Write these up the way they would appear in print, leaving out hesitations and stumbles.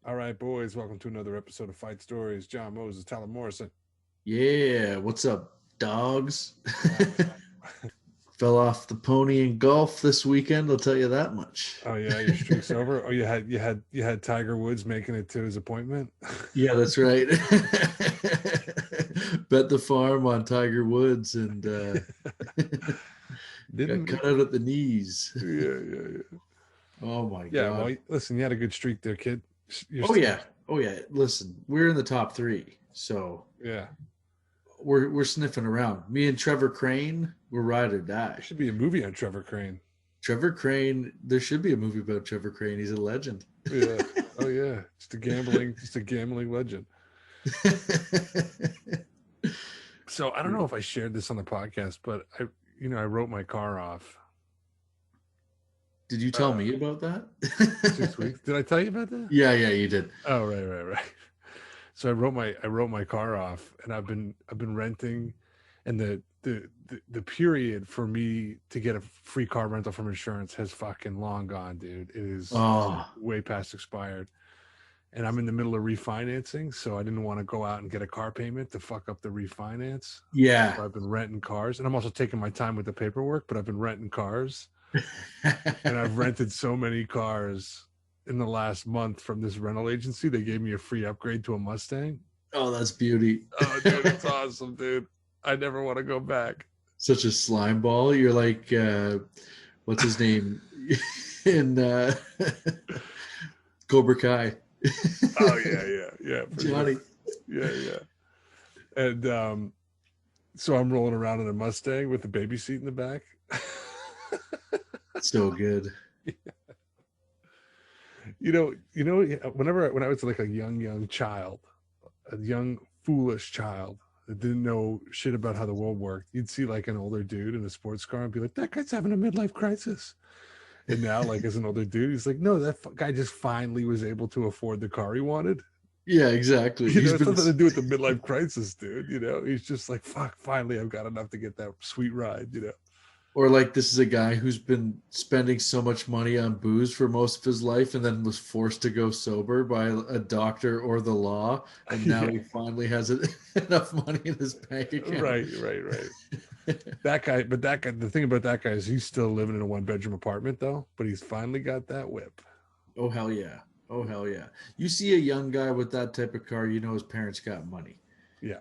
All right, boys, welcome to another episode of Fight Stories. John Moses, Tyler Morrison. Yeah, what's up, dogs? Uh, Fell off the pony in golf this weekend, I'll tell you that much. oh yeah, your streak's over. Oh, you had Tiger Woods making it to his appointment. Yeah, that's right. Bet the farm on Tiger Woods and got Didn't cut make out it. at the knees. Yeah. Oh my Yeah, God. well, listen, you had a good streak there, kid. You're Oh still, yeah. Oh yeah. Listen, we're in the top three, so yeah. we're sniffing around. Me and Trevor Crane, we're ride or die. There should be a movie on Trevor Crane. Trevor Crane, there should be a movie about Trevor Crane. He's a legend. Yeah. Oh yeah, just a gambling legend. So I don't know if I shared this on the podcast, but I wrote my car off Did you tell me about that? 6 weeks. Did I tell you about that? Yeah, you did. Oh, right. So I wrote my car off, and I've been renting, and the period for me to get a free car rental from insurance has fucking long gone, dude. It is Oh, way past expired, and I'm in the middle of refinancing, so I didn't want to go out and get a car payment to fuck up the refinance. yeah. So I've been renting cars, and I'm also taking my time with the paperwork, but I've been renting cars, and I've rented so many cars in the last month from this rental agency. They gave me a free upgrade to a Mustang. Oh, that's beauty. Oh, dude, it's awesome, dude. I never want to go back. Such a slime ball. You're like, what's his name in Cobra Kai? Oh yeah, for Johnny. sure. Yeah. And so I'm rolling around in a Mustang with the baby seat in the back. So good. When I was like a young child, a young foolish child that didn't know shit about how the world worked, you'd see like an older dude in a sports car and be like, "That guy's having a midlife crisis." And now, like as an older dude, he's like, "No, that guy just finally was able to afford the car he wanted." Yeah, exactly. It's nothing to do with the midlife crisis, dude. He's just like, "Fuck, finally, I've got enough to get that sweet ride." Or like this is a guy who's been spending so much money on booze for most of his life and then was forced to go sober by a doctor or the law, and now Yeah. he finally has enough money in his bank account. Right. That guy, the thing about that guy is he's still living in a 1-bedroom apartment though, but he's finally got that whip. Oh hell yeah. Oh hell yeah. You see a young guy with that type of car, you know his parents got money. Yeah.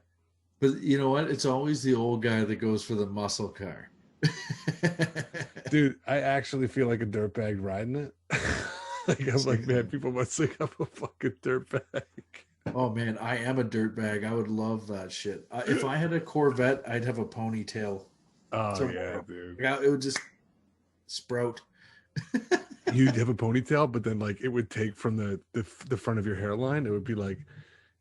But you know what? It's always the old guy that goes for the muscle car. Dude, I actually feel like a dirtbag riding it. Like I'm like, man, people must think I'm a fucking dirtbag. Oh man, I am a dirtbag. I would love that shit. If I had a Corvette, I'd have a ponytail. Oh yeah, Tomorrow. dude. It would just sprout. You'd have a ponytail, but then like it would take from the front of your hairline. It would be like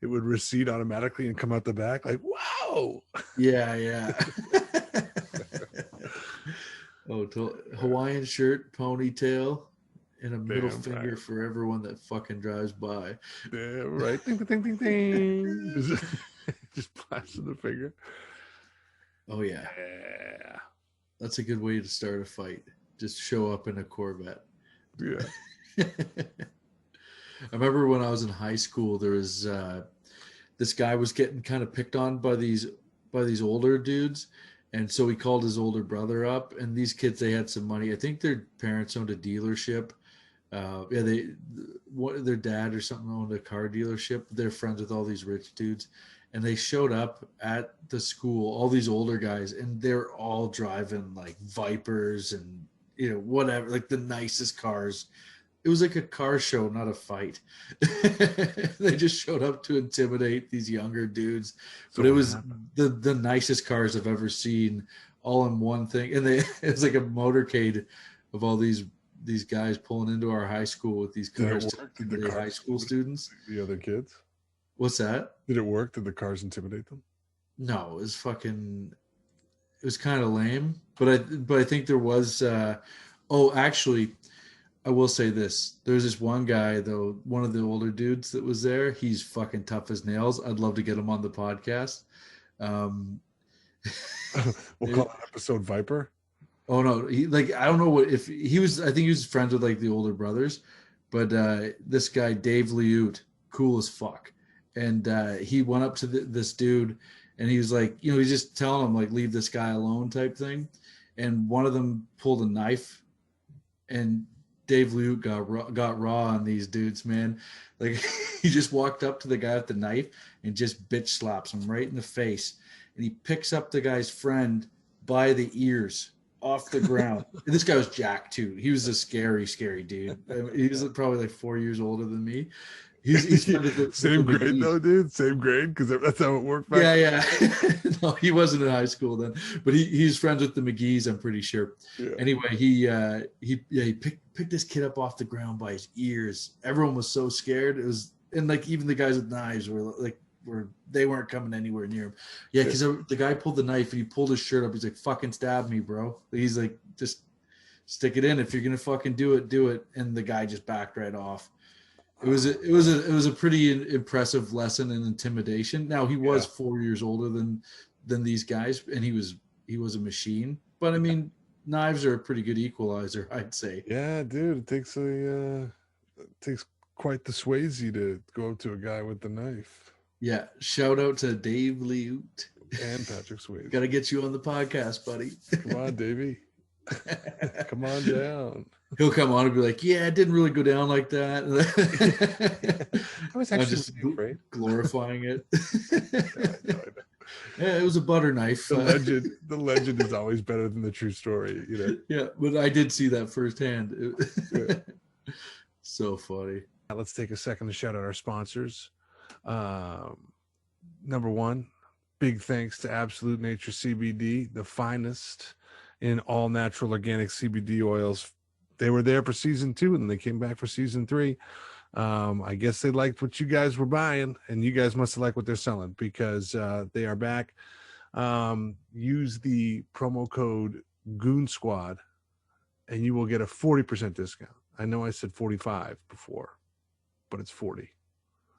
it would recede automatically and come out the back. Like, whoa. Yeah. Hawaiian shirt, ponytail, and a middle Damn finger right. for everyone that fucking drives by. Damn right. Ding ding ding ding. Just blasting the finger. Oh yeah, Yeah. that's a good way to start a fight. Just show up in a Corvette. Yeah. I remember when I was in high school, there was this guy was getting kind of picked on by these older dudes, and so he called his older brother up. And these kids, they had some money. I think their parents owned a dealership. Their dad or something owned a car dealership. They're friends with all these rich dudes, and they showed up at the school. All these older guys, and they're all driving like Vipers and whatever, like the nicest cars. It was like a car show, not a fight. They just showed up to intimidate these younger dudes. So But it what was happened? the nicest cars I've ever seen, all in one thing. And it was like a motorcade of all these guys pulling into our high school with these Did cars it to work? Did the intimidate high cars school students. the other kids? What's that? Did it work? Did the cars intimidate them? No, it was kind of lame. But I think there was actually, I will say this. There's this one guy, though, one of the older dudes that was there. He's fucking tough as nails. I'd love to get him on the podcast. We'll call it episode Viper. Oh no, I don't know what if he was. I think he was friends with like the older brothers, But this guy, Dave Liute, cool as fuck. And he went up to this dude and he was like, he's just telling him, like, leave this guy alone type thing. And one of them pulled a knife and Dave Liute got raw on these dudes, man. Like, he just walked up to the guy with the knife and just bitch slaps him right in the face. And he picks up the guy's friend by the ears off the ground. And this guy was jacked too. He was a scary, scary dude. He was probably like 4 years older than me. He's same grade though, dude. Same grade, because that's how it worked. Back yeah. No, he wasn't in high school then, but he's friends with the McGee's, I'm pretty sure. Yeah. Anyway, he picked this kid up off the ground by his ears. Everyone was so scared. It was, and like even the guys with knives they weren't coming anywhere near him. Yeah, because the guy pulled the knife and he pulled his shirt up. He's like, "Fucking stab me, bro." He's like, "Just stick it in. If you're gonna fucking do it, do it." And the guy just backed right off. It was a pretty impressive lesson in intimidation. Now he was 4 years older than these guys, and he was a machine. But I mean, knives are a pretty good equalizer, I'd say. Yeah, dude, it takes quite the Swayze to go up to a guy with the knife. Yeah, shout out to Dave Liute and Patrick Swayze. Got to get you on the podcast, buddy. Come on, Davey. Come on down. He'll come on and be like, "Yeah, it didn't really go down like that." I was actually just glorifying it. Yeah, it was a butter knife. The legend is always better than the true story, Yeah, but I did see that firsthand. So funny. Now let's take a second to shout out our sponsors. Number one, big thanks to Absolute Nature CBD, the finest in all natural organic CBD oils. They were there for season 2 and they came back for season 3. I guess they liked what you guys were buying, and you guys must have liked what they're selling, because they are back. Use the promo code Goon Squad and you will get a 40% discount. I know I said 45 before, but it's 40.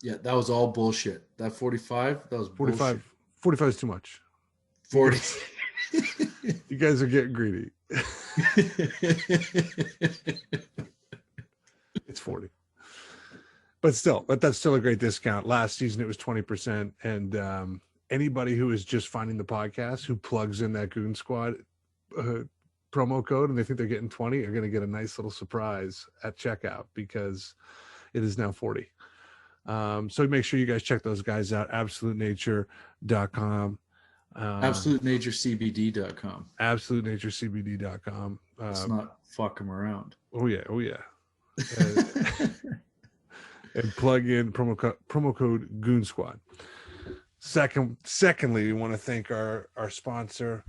Yeah, that was all bullshit. That 45, that was 45. Bullshit. 45 is too much. 40. You guys are getting greedy. It's 40. But that's still a great discount. Last season it was 20%. And anybody who is just finding the podcast who plugs in that Goon Squad promo code and they think they're getting 20 are going to get a nice little surprise at checkout, because it is now 40. So make sure you guys check those guys out. AbsoluteNature.com. AbsoluteNatureCBD.com. AbsoluteNatureCBD.com. Let's not fuck them around. Oh yeah. And plug in promo code Goon Squad. Secondly, we want to thank our sponsor,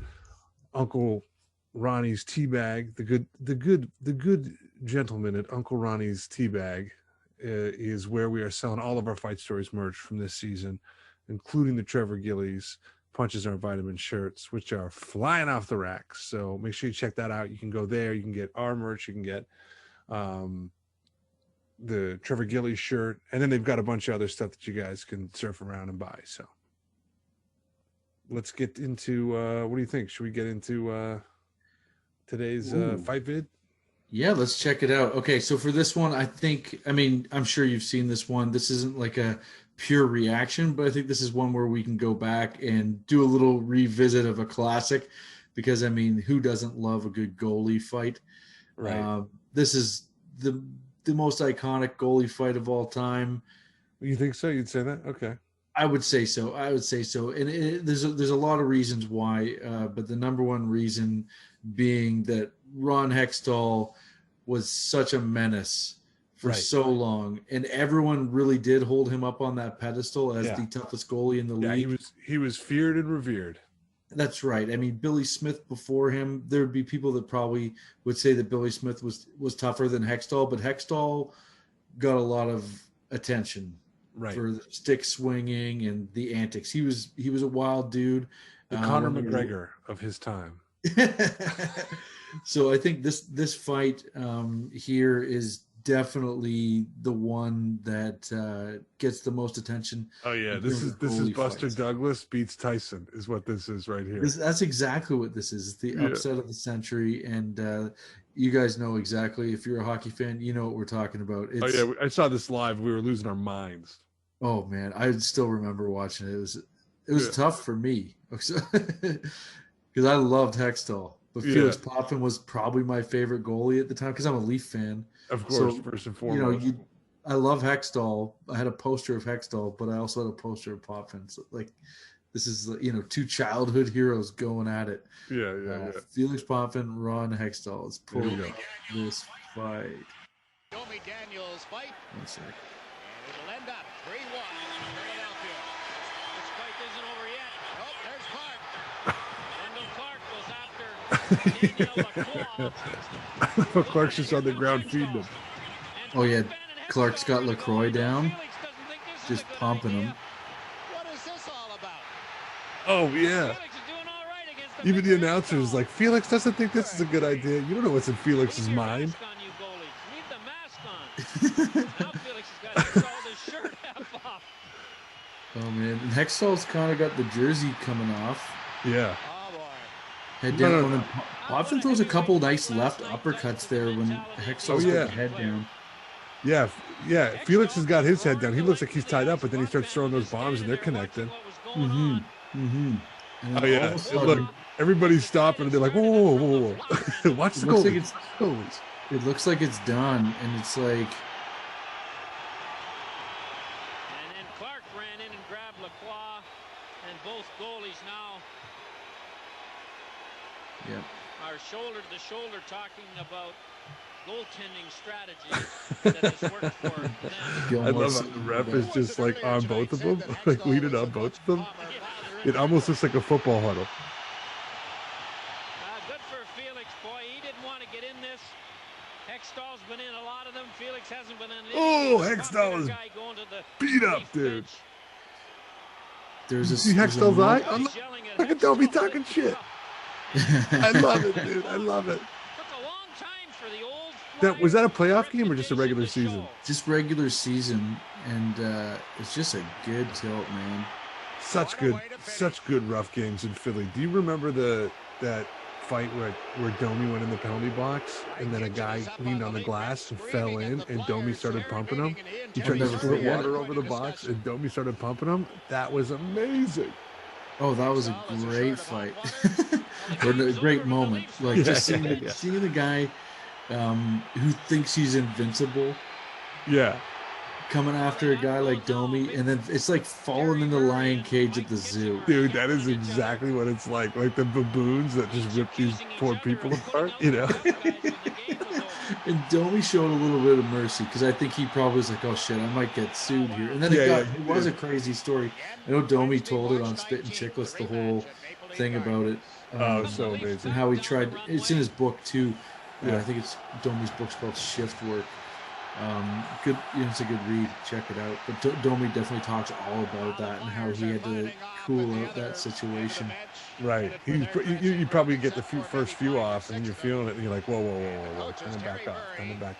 Uncle Ronnie's Tea Bag. The good gentleman at Uncle Ronnie's Tea Bag is where we are selling all of our Fight Stories merch from this season, including the Trevor Gillies Punches Our Vitamin shirts, which are flying off the racks. So make sure you check that out. You can go there. You can get our merch. You can get the Trevor Gillies shirt. And then they've got a bunch of other stuff that you guys can surf around and buy. So let's get into, what do you think? Should we get into today's fight vid? Yeah, let's check it out. Okay, so for this one, I'm sure you've seen this one. This isn't like a pure reaction, but I think this is one where we can go back and do a little revisit of a classic, because who doesn't love a good goalie fight? Right. This is the most iconic goalie fight of all time. You think so? You'd say that? Okay. I would say so. And there's a lot of reasons why, but the number one reason being that Ron Hextall was such a menace for so long, and everyone really did hold him up on that pedestal as the toughest goalie in the league. Yeah, he was feared and revered. That's right. Billy Smith before him, there would be people that probably would say that Billy Smith was tougher than Hextall, but Hextall got a lot of attention for the stick swinging and the antics. He was a wild dude. The Conor McGregor of his time. So I think this fight here is definitely the one that gets the most attention. Oh yeah, in this terms is of this is goalie Buster fights. Douglas beats Tyson is what this is right here. That's exactly what this is. It's the Yeah. upset of the century, and you guys know exactly. If you're a hockey fan, you know what we're talking about. Oh It's yeah, I saw this live. We were losing our minds. oh man, I still remember watching it. It was Yeah. tough for me because I loved Hextall, but Yeah, Felix Potvin was probably my favorite goalie at the time because I'm a Leaf fan. of course, So first and you know, foremost. I love Hextall. I had a poster of Hextall, but I also had a poster of Potvin. So like, this is two childhood heroes going at it. Yeah. Felix Potvin, Ron Hextall. Let's pull Here we go. up this fight. Domi Daniels fight, One sec. and it'll end up 3-1 Philadelphia. This fight isn't over yet. Nope, there's Clark. Wendell Clark goes after Daniel LaCroix. Clark's just on the ground feeding him. Oh yeah, Clark's got LaCroix down, Felix doesn't think this is just a good pumping idea. him. What is this all about? Oh yeah. Felix is doing all right against the Even big the announcer is Hextall. like, Felix doesn't think this is a good idea. You don't know what's in Felix's Leave your mind. mask on, you goalies. Leave the mask on. Now Felix has got to all his shirt half off. Oh man, and Hextall's kind of got the jersey coming off. Yeah. Oh boy. Head No, down. no, no. And Potvin throws a couple nice left uppercuts there when Hextall's Oh, yeah. got the head down. Yeah. Felix has got his head down. He looks like he's tied up, but then he starts throwing those bombs and they're connecting. Mm-hmm. And Oh then yeah. all of a And sudden, look, everybody's stopping and they're like, whoa. Watch the It looks like goalies. Goalies. it looks like it's done, and it's like, And then Clark ran in and grabbed Lacroix, and both goalies now yeah. are shoulder to shoulder talking about goaltending strategies that has worked for them. I Gilmore love how the ref is just like on both of them, like leaning on both of them. It almost looks like a football huddle. Good for Felix, boy. He didn't want to get in this. Hextall's been in a lot of them. Felix hasn't been in. Oh, He's a Hextall popular is guy going to the beat up, Leaf dude. bench. There's a See there's a Hextall's mo- eye? Oh, Oh, he's look, yelling at look at Dobie Hextall. talking shit. I love it, dude. I love it. Took a long time for the old Was that a Flyers playoff game or just a regular reputation to season? show. Just regular season, and it's just a good tilt, man. Such good rough games in Philly. Do you remember that fight where Domi went in the penalty box and then a guy leaned on the glass and fell in and Domi started pumping him? He tried to never squirt forget. water over the box and Domi started pumping him. That was amazing. Oh, that was a great fight, or a great moment. Like just seeing the guy who thinks he's invincible Yeah. coming after a guy like Domi, and then it's like falling in the lion cage at the zoo. Dude, that is exactly what it's like. Like the baboons that just rip these poor people apart, you know? And Domi showed a little bit of mercy because I think he probably was like, "Oh shit, I might get sued here." And then it was a crazy story. I know Domi told it on Spit and Chicklets, the whole thing about it. Oh, so And amazing. how he tried. It's in his book too. Yeah. I think it's Domi's book's called Shift Work. Good, it's a good read. Check it out. But Domi definitely talks all about that and how he had to cool out that situation. Right. You probably get the first few off and you're feeling it and you're like, whoa. Turn it back off.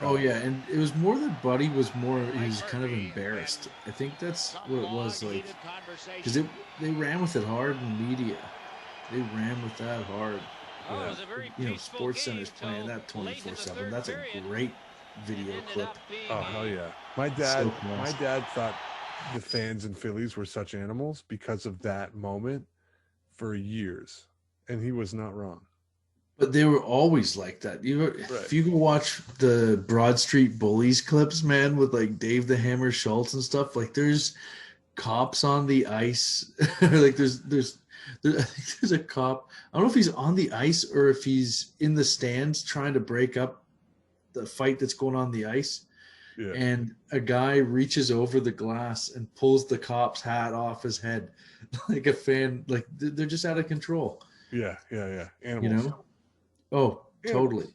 Oh yeah, and it was more that Buddy was he was kind of embarrassed. I think that's what it was like, because they ran with it hard in the media. They ran with that hard. Sports Center's playing that 24/7. That's a great video clip. Oh hell yeah. My dad thought the fans in Phillies were such animals because of that moment for years. And he was not wrong. But they were always like that. If you go watch the Broad Street Bullies clips, man, with like Dave the Hammer Schultz and stuff, like there's cops on the ice. Like I think there's a cop. I don't know if he's on the ice or if he's in the stands trying to break up the fight that's going on the ice. Yeah. And a guy reaches over the glass and pulls the cop's hat off his head. Like a fan, like they're just out of control. Yeah. Animals. You know? Oh, totally.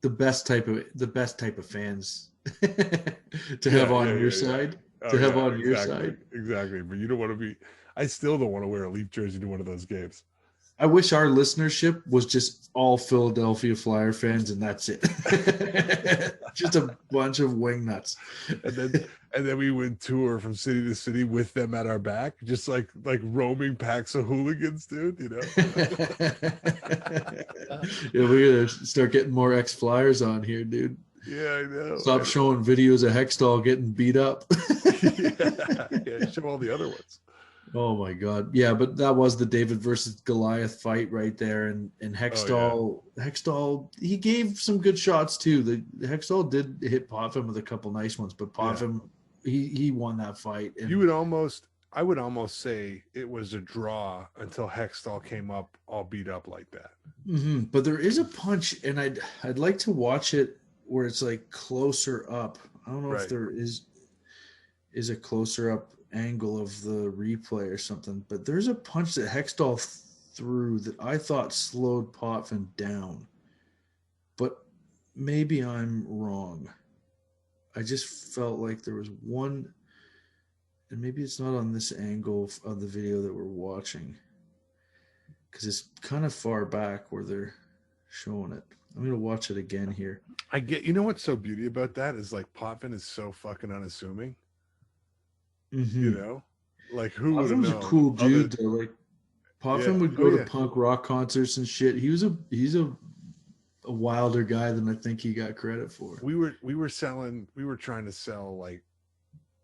The best type of fans to have on your side. To have on your side. Exactly. But you don't want to be. I still don't want to wear a Leaf jersey to one of those games. I wish our listenership was just all Philadelphia Flyer fans, and that's it. Just a bunch of wingnuts. And then we would tour from city to city with them at our back, just like roaming packs of hooligans, dude. You know. Yeah, we're gonna start getting more ex-Flyers on here, dude. Yeah, I know. Stop showing videos of Hextall getting beat up. Yeah, show all the other ones. Oh my God. Yeah, but that was the David versus Goliath fight right there. And Hextall, he gave some good shots too. The Hextall did hit Potvin with a couple nice ones, but Potvin, he won that fight. And I would almost say it was a draw until Hextall came up all beat up like that. Mm-hmm. But there is a punch, and I'd like to watch it where it's like closer up. I don't know if there is a closer up angle of the replay or something, but there's a punch that Hextall threw that I thought slowed Potvin down, but maybe I'm wrong. I just felt like there was one, and maybe it's not on this angle of the video that we're watching because it's kind of far back where they're showing it. I'm going to watch it again here. You know what's so beauty about that is like Potvin is so fucking unassuming. Mm-hmm. You know, like who would have known? Potvin's a cool dude though. Like Potvin would go to punk rock concerts and shit. He's a wilder guy than I think he got credit for. We were trying to sell like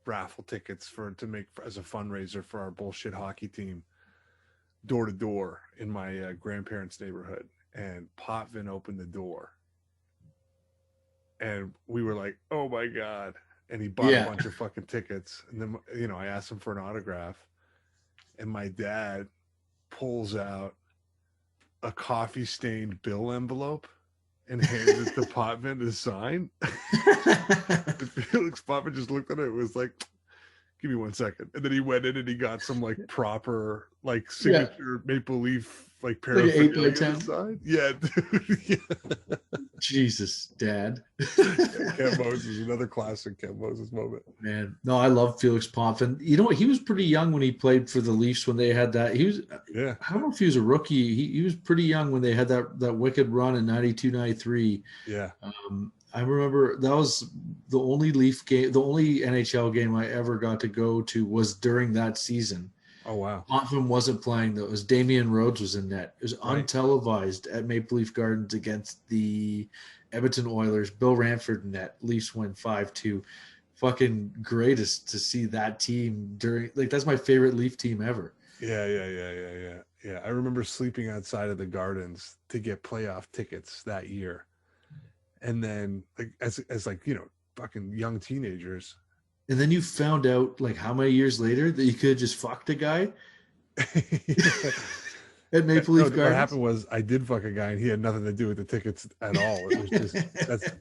raffle tickets to make as a fundraiser for our bullshit hockey team, door to door in my grandparents' neighborhood, and Potvin opened the door, and we were like, "Oh my God." And he bought a bunch of fucking tickets. And then, you know, I asked him for an autograph. And my dad pulls out a coffee-stained bill envelope and hands it to Potvin to sign. Felix Potvin just looked at it. It was like, give me 1 second. And then he went in and he got some like proper like signature Maple Leaf like paraphernalia inside. Yeah, dude. Yeah. Jesus, Dad. Ken Moses, another classic Ken Moses moment. Man, no, I love Felix Potvin. You know, he was pretty young when he played for the Leafs when they had that. He was, I don't know if he was a rookie. He was pretty young when they had that wicked run in 92, 93. Yeah. I remember that was the only Leaf game, the only NHL game I ever got to go to was during that season. Oh, wow. Potvin wasn't playing, though. It was Damian Rhodes was in net. It was untelevised at Maple Leaf Gardens against the Edmonton Oilers. Bill Ranford in net. Leafs win 5-2. Fucking greatest to see that team during – like, that's my favorite Leaf team ever. Yeah. I remember sleeping outside of the Gardens to get playoff tickets that year. And then, like, as like, you know, fucking young teenagers – and then you found out, like, how many years later that you could have just fucked a guy at Maple Leaf Gardens? What happened was I did fuck a guy, and he had nothing to do with the tickets at all. It was just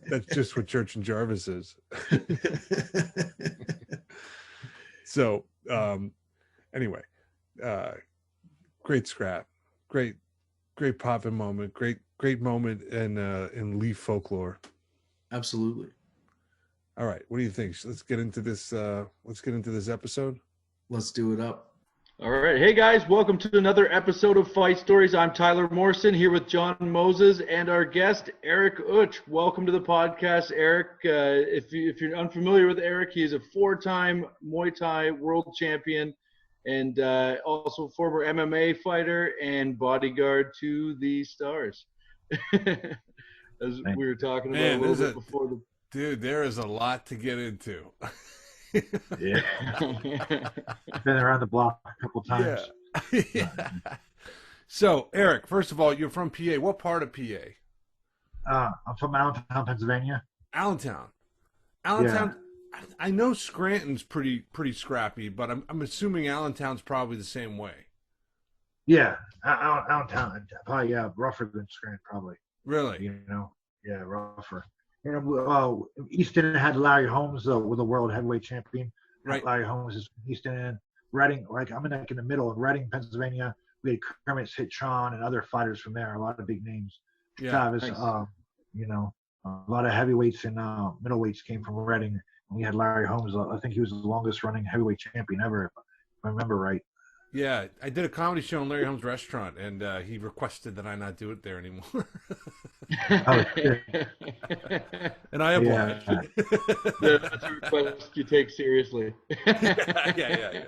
that's just what Church and Jarvis is. So, anyway, great scrap, great Potvin moment, great moment in Leaf folklore. Absolutely. All right, what do you think? Let's get into this. Let's get into this episode. Let's do it up. All right, hey guys, welcome to another episode of Fight Stories. I'm Tyler Morrison here with John Moses and our guest Eric Utsch. Welcome to the podcast, Eric. If you're unfamiliar with Eric, he is a 4-time Muay Thai world champion and also former MMA fighter and bodyguard to the Stars. As we were talking about a little bit before the. Dude, there is a lot to get into. Yeah. Been around the block a couple times. Yeah. So, Eric, first of all, you're from PA. What part of PA? I'm from Allentown, Pennsylvania. Allentown. Yeah. I know Scranton's pretty scrappy, but I'm assuming Allentown's probably the same way. Yeah, Allentown, probably rougher than Scranton, probably. Really? You know, yeah, rougher. You know, Easton had Larry Holmes, with the world heavyweight champion. Right. Larry Holmes is from Easton, and Reading. Like I'm in the middle of Reading, Pennsylvania. We had Kermit Citron and other fighters from there. A lot of big names. Yeah. Travis, nice. You know, a lot of heavyweights and middleweights came from Reading. And we had Larry Holmes. I think he was the longest running heavyweight champion ever, if I remember right. Yeah, I did a comedy show in Larry Holmes' restaurant, and he requested that I not do it there anymore. Oh, shit. And I obliged. Yeah. That's a request you take seriously. Yeah.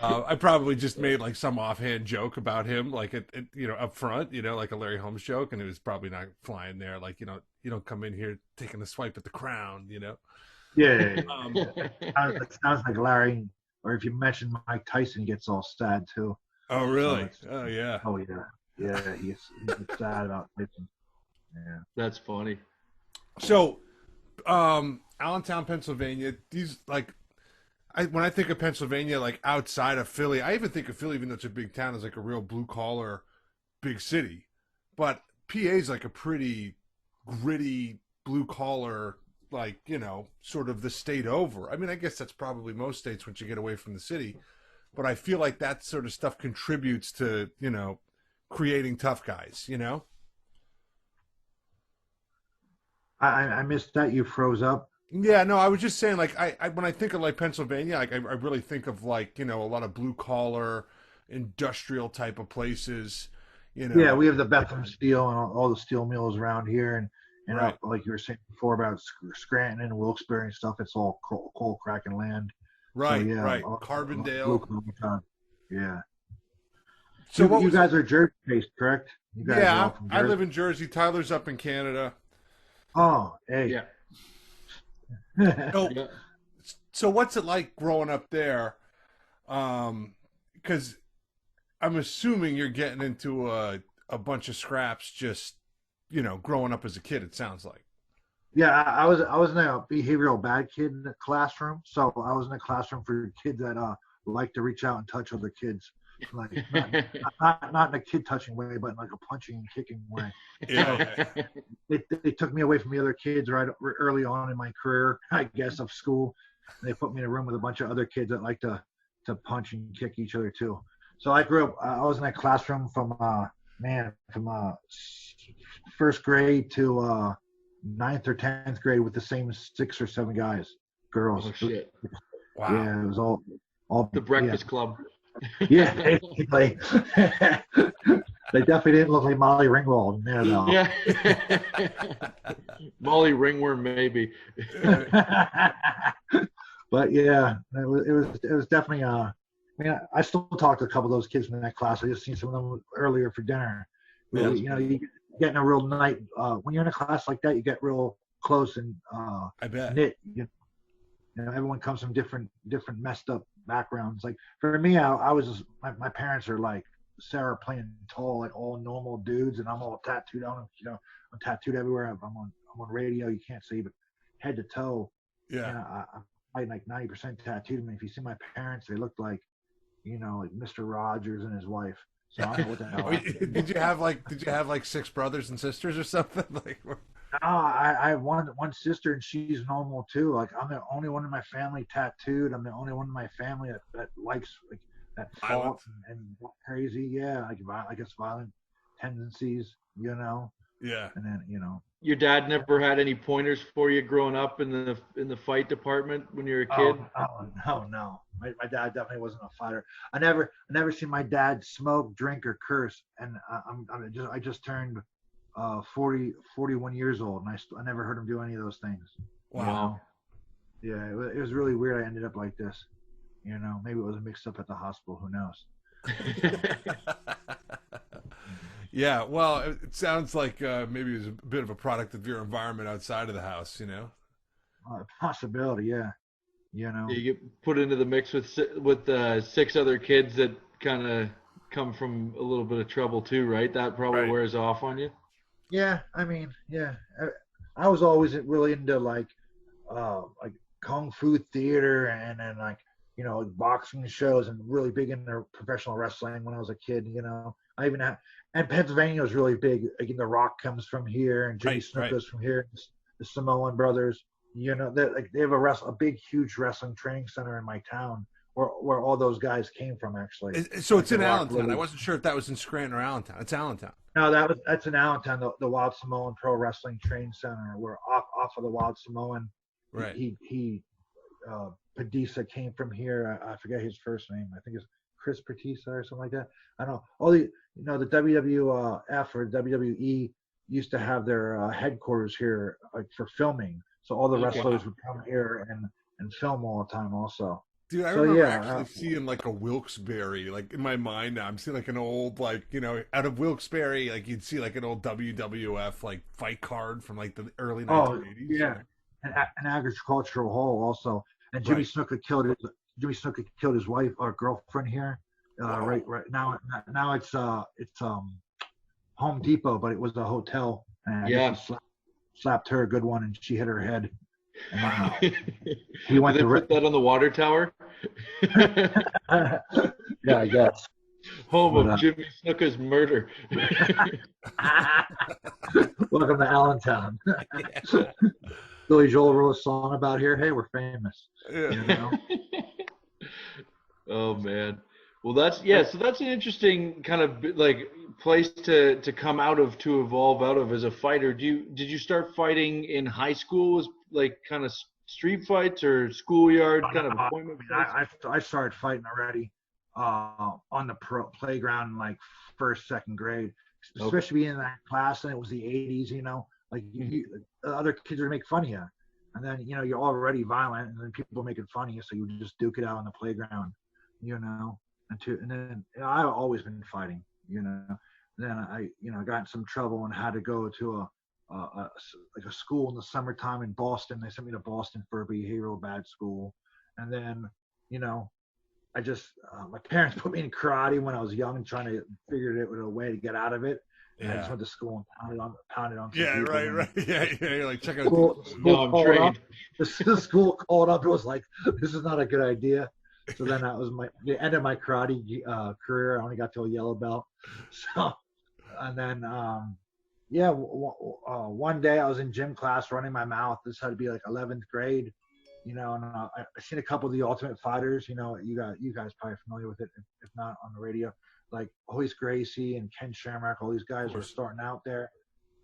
I probably just made like some offhand joke about him, like up front, like a Larry Holmes joke, and it was probably not flying there. Like, you don't come in here taking a swipe at the crown, Yeah. Um, It sounds like Larry, or if you mention Mike Tyson, he gets all sad too. oh, really? it's- Oh, yeah. Oh yeah. Yeah, he gets sad about Tyson. Yeah. That's funny. So, Allentown, Pennsylvania. These when I think of Pennsylvania, like outside of Philly, I even think of Philly, even though it's a big town, as like a real blue collar, big city. But PA is like a pretty gritty blue collar, like sort of the state over. I mean, I guess that's probably most states once you get away from the city. But I feel like that sort of stuff contributes to creating tough guys. I missed that. You froze up. Yeah, no, I was just saying, like, I when I think of like Pennsylvania, like I really think of like a lot of blue collar, industrial type of places. Yeah, we have the Bethlehem Steel and all the steel mills around here, and Right. like you were saying before about Scranton and Wilkes-Barre and stuff. It's all coal cracking land. Right, So, yeah, right. all Carbondale. town. Yeah. So what you was, guys are Jersey based, correct? You guys are yeah, all from I Jersey? live in Jersey. Tyler's up in Canada. Oh, hey. Yeah. So, Yeah. so what's it like growing up there? Because I'm assuming you're getting into a bunch of scraps just growing up as a kid. It sounds like. Yeah, I was in a behavioral bad kid in the classroom. So I was in a classroom for kids that like to reach out and touch other kids, like not in a kid touching way, but in like a punching and kicking way. Yeah. They took me away from the other kids right early on in my career, I guess, of school. And they put me in a room with a bunch of other kids that like to punch and kick each other too. So I grew up. I was in that classroom from first grade to ninth or 10th grade with the same 6 or 7 guys, girls. Oh shit. Wow. Yeah, it was all The Breakfast Club. Yeah, basically. They definitely didn't look like Molly Ringwald in there though. Yeah. Molly Ringworm, maybe. But yeah, it was definitely I mean, I still talk to a couple of those kids from that class. I just seen some of them earlier for dinner. Yeah. You get in a real night when you're in a class like that, you get real close and I bet. knit. Everyone comes from different messed up backgrounds. Like for me, I was just, my parents are like Sarah playing tall, like all normal dudes, and I'm all tattooed on. I'm tattooed everywhere. I'm on radio. You can't see, but head to toe. Yeah. I like 90% tattooed. I mean, if you see my parents, they looked like, like Mr. Rogers and his wife. So I don't know what the hell. Did you have like 6 brothers and sisters or something? Like, No, I have one sister, and she's normal too. Like I'm the only one in my family tattooed. I'm the only one in my family that likes like that Violent. thought and crazy. Yeah, I guess violent tendencies. yeah. And then Your dad never had any pointers for you growing up in the fight department when you were a kid? No. My dad definitely wasn't a fighter. I never seen my dad smoke, drink, or curse. And I just turned 41 years old, and I never heard him do any of those things. Wow. Yeah, it was really weird. I ended up like this. Maybe it was mixed up at the hospital. Who knows? Yeah, well, it sounds like maybe it was a bit of a product of your environment outside of the house, Possibility, yeah. You get put into the mix with 6 other kids that kind of come from a little bit of trouble too, right? That probably Right. wears off on you. Yeah, I mean, yeah. I was always really into like kung fu theater and then like boxing shows, and really big into professional wrestling when I was a kid. I even had, and Pennsylvania was really big. Again, The Rock comes from here, and Jimmy Right. Snuka's from here. The Samoan brothers. They have a big, huge wrestling training center in my town where all those guys came from. Actually, So it's in The Rock Allentown. really- I wasn't sure if that was in Scranton or Allentown. It's Allentown. No, that's in Allentown, the Wild Samoan Pro Wrestling Training Center. We're off of the Wild Samoan. Right. He Padisa came from here. I forget his first name. I think it's Chris Batista or something like that. I don't know. All the the WWF or WWE used to have their headquarters here like for filming, so all the wrestlers would come here and film all the time also. Dude, I So remember yeah, actually seeing like a Wilkes-Barre, like in my mind now, I'm seeing like an old, like, out of Wilkes-Barre, like you'd see like an old WWF like fight card from like the early 1980s. Yeah, an agricultural hall also. And Jimmy Snuka killed his wife or girlfriend here. Right now it's Home Depot, but it was a hotel. And I guess he slapped her a good one, and she hit her head. And he went Did they put that on the water tower? Yeah, I guess. Home of Jimmy Snuka's murder. Welcome to Allentown. Billy Joel wrote a song about here. Hey, we're famous. Yeah. Oh man. Well, so that's an interesting kind of like place to come out of, to evolve out of as a fighter. Did you start fighting in high school? Was like kind of street fights or schoolyard kind of appointment? I started fighting already on the playground in like first, second grade, especially being in that class, and it was the 80s. Like other kids would make fun of you, and then you're already violent, and then people making fun of you, so you would just duke it out on the playground, and then I've always been fighting, Then I got in some trouble and had to go to a school in the summertime in Boston. They sent me to Boston for a behavioral bad school, and then I just my parents put me in karate when I was young and trying to figure out a way to get out of it. And I just went to school and pounded on. Yeah, right. Yeah. You're like, check out. School I'm trained. The school called up. It was like, this is not a good idea. So then that was the end of my karate career. I only got to a yellow belt. So, and then one day I was in gym class running my mouth. This had to be like 11th grade, and I seen a couple of the Ultimate Fighters. You guys probably familiar with it, if not on the radio. Like Hoist Gracie and Ken Shamrock, all these guys were starting out there.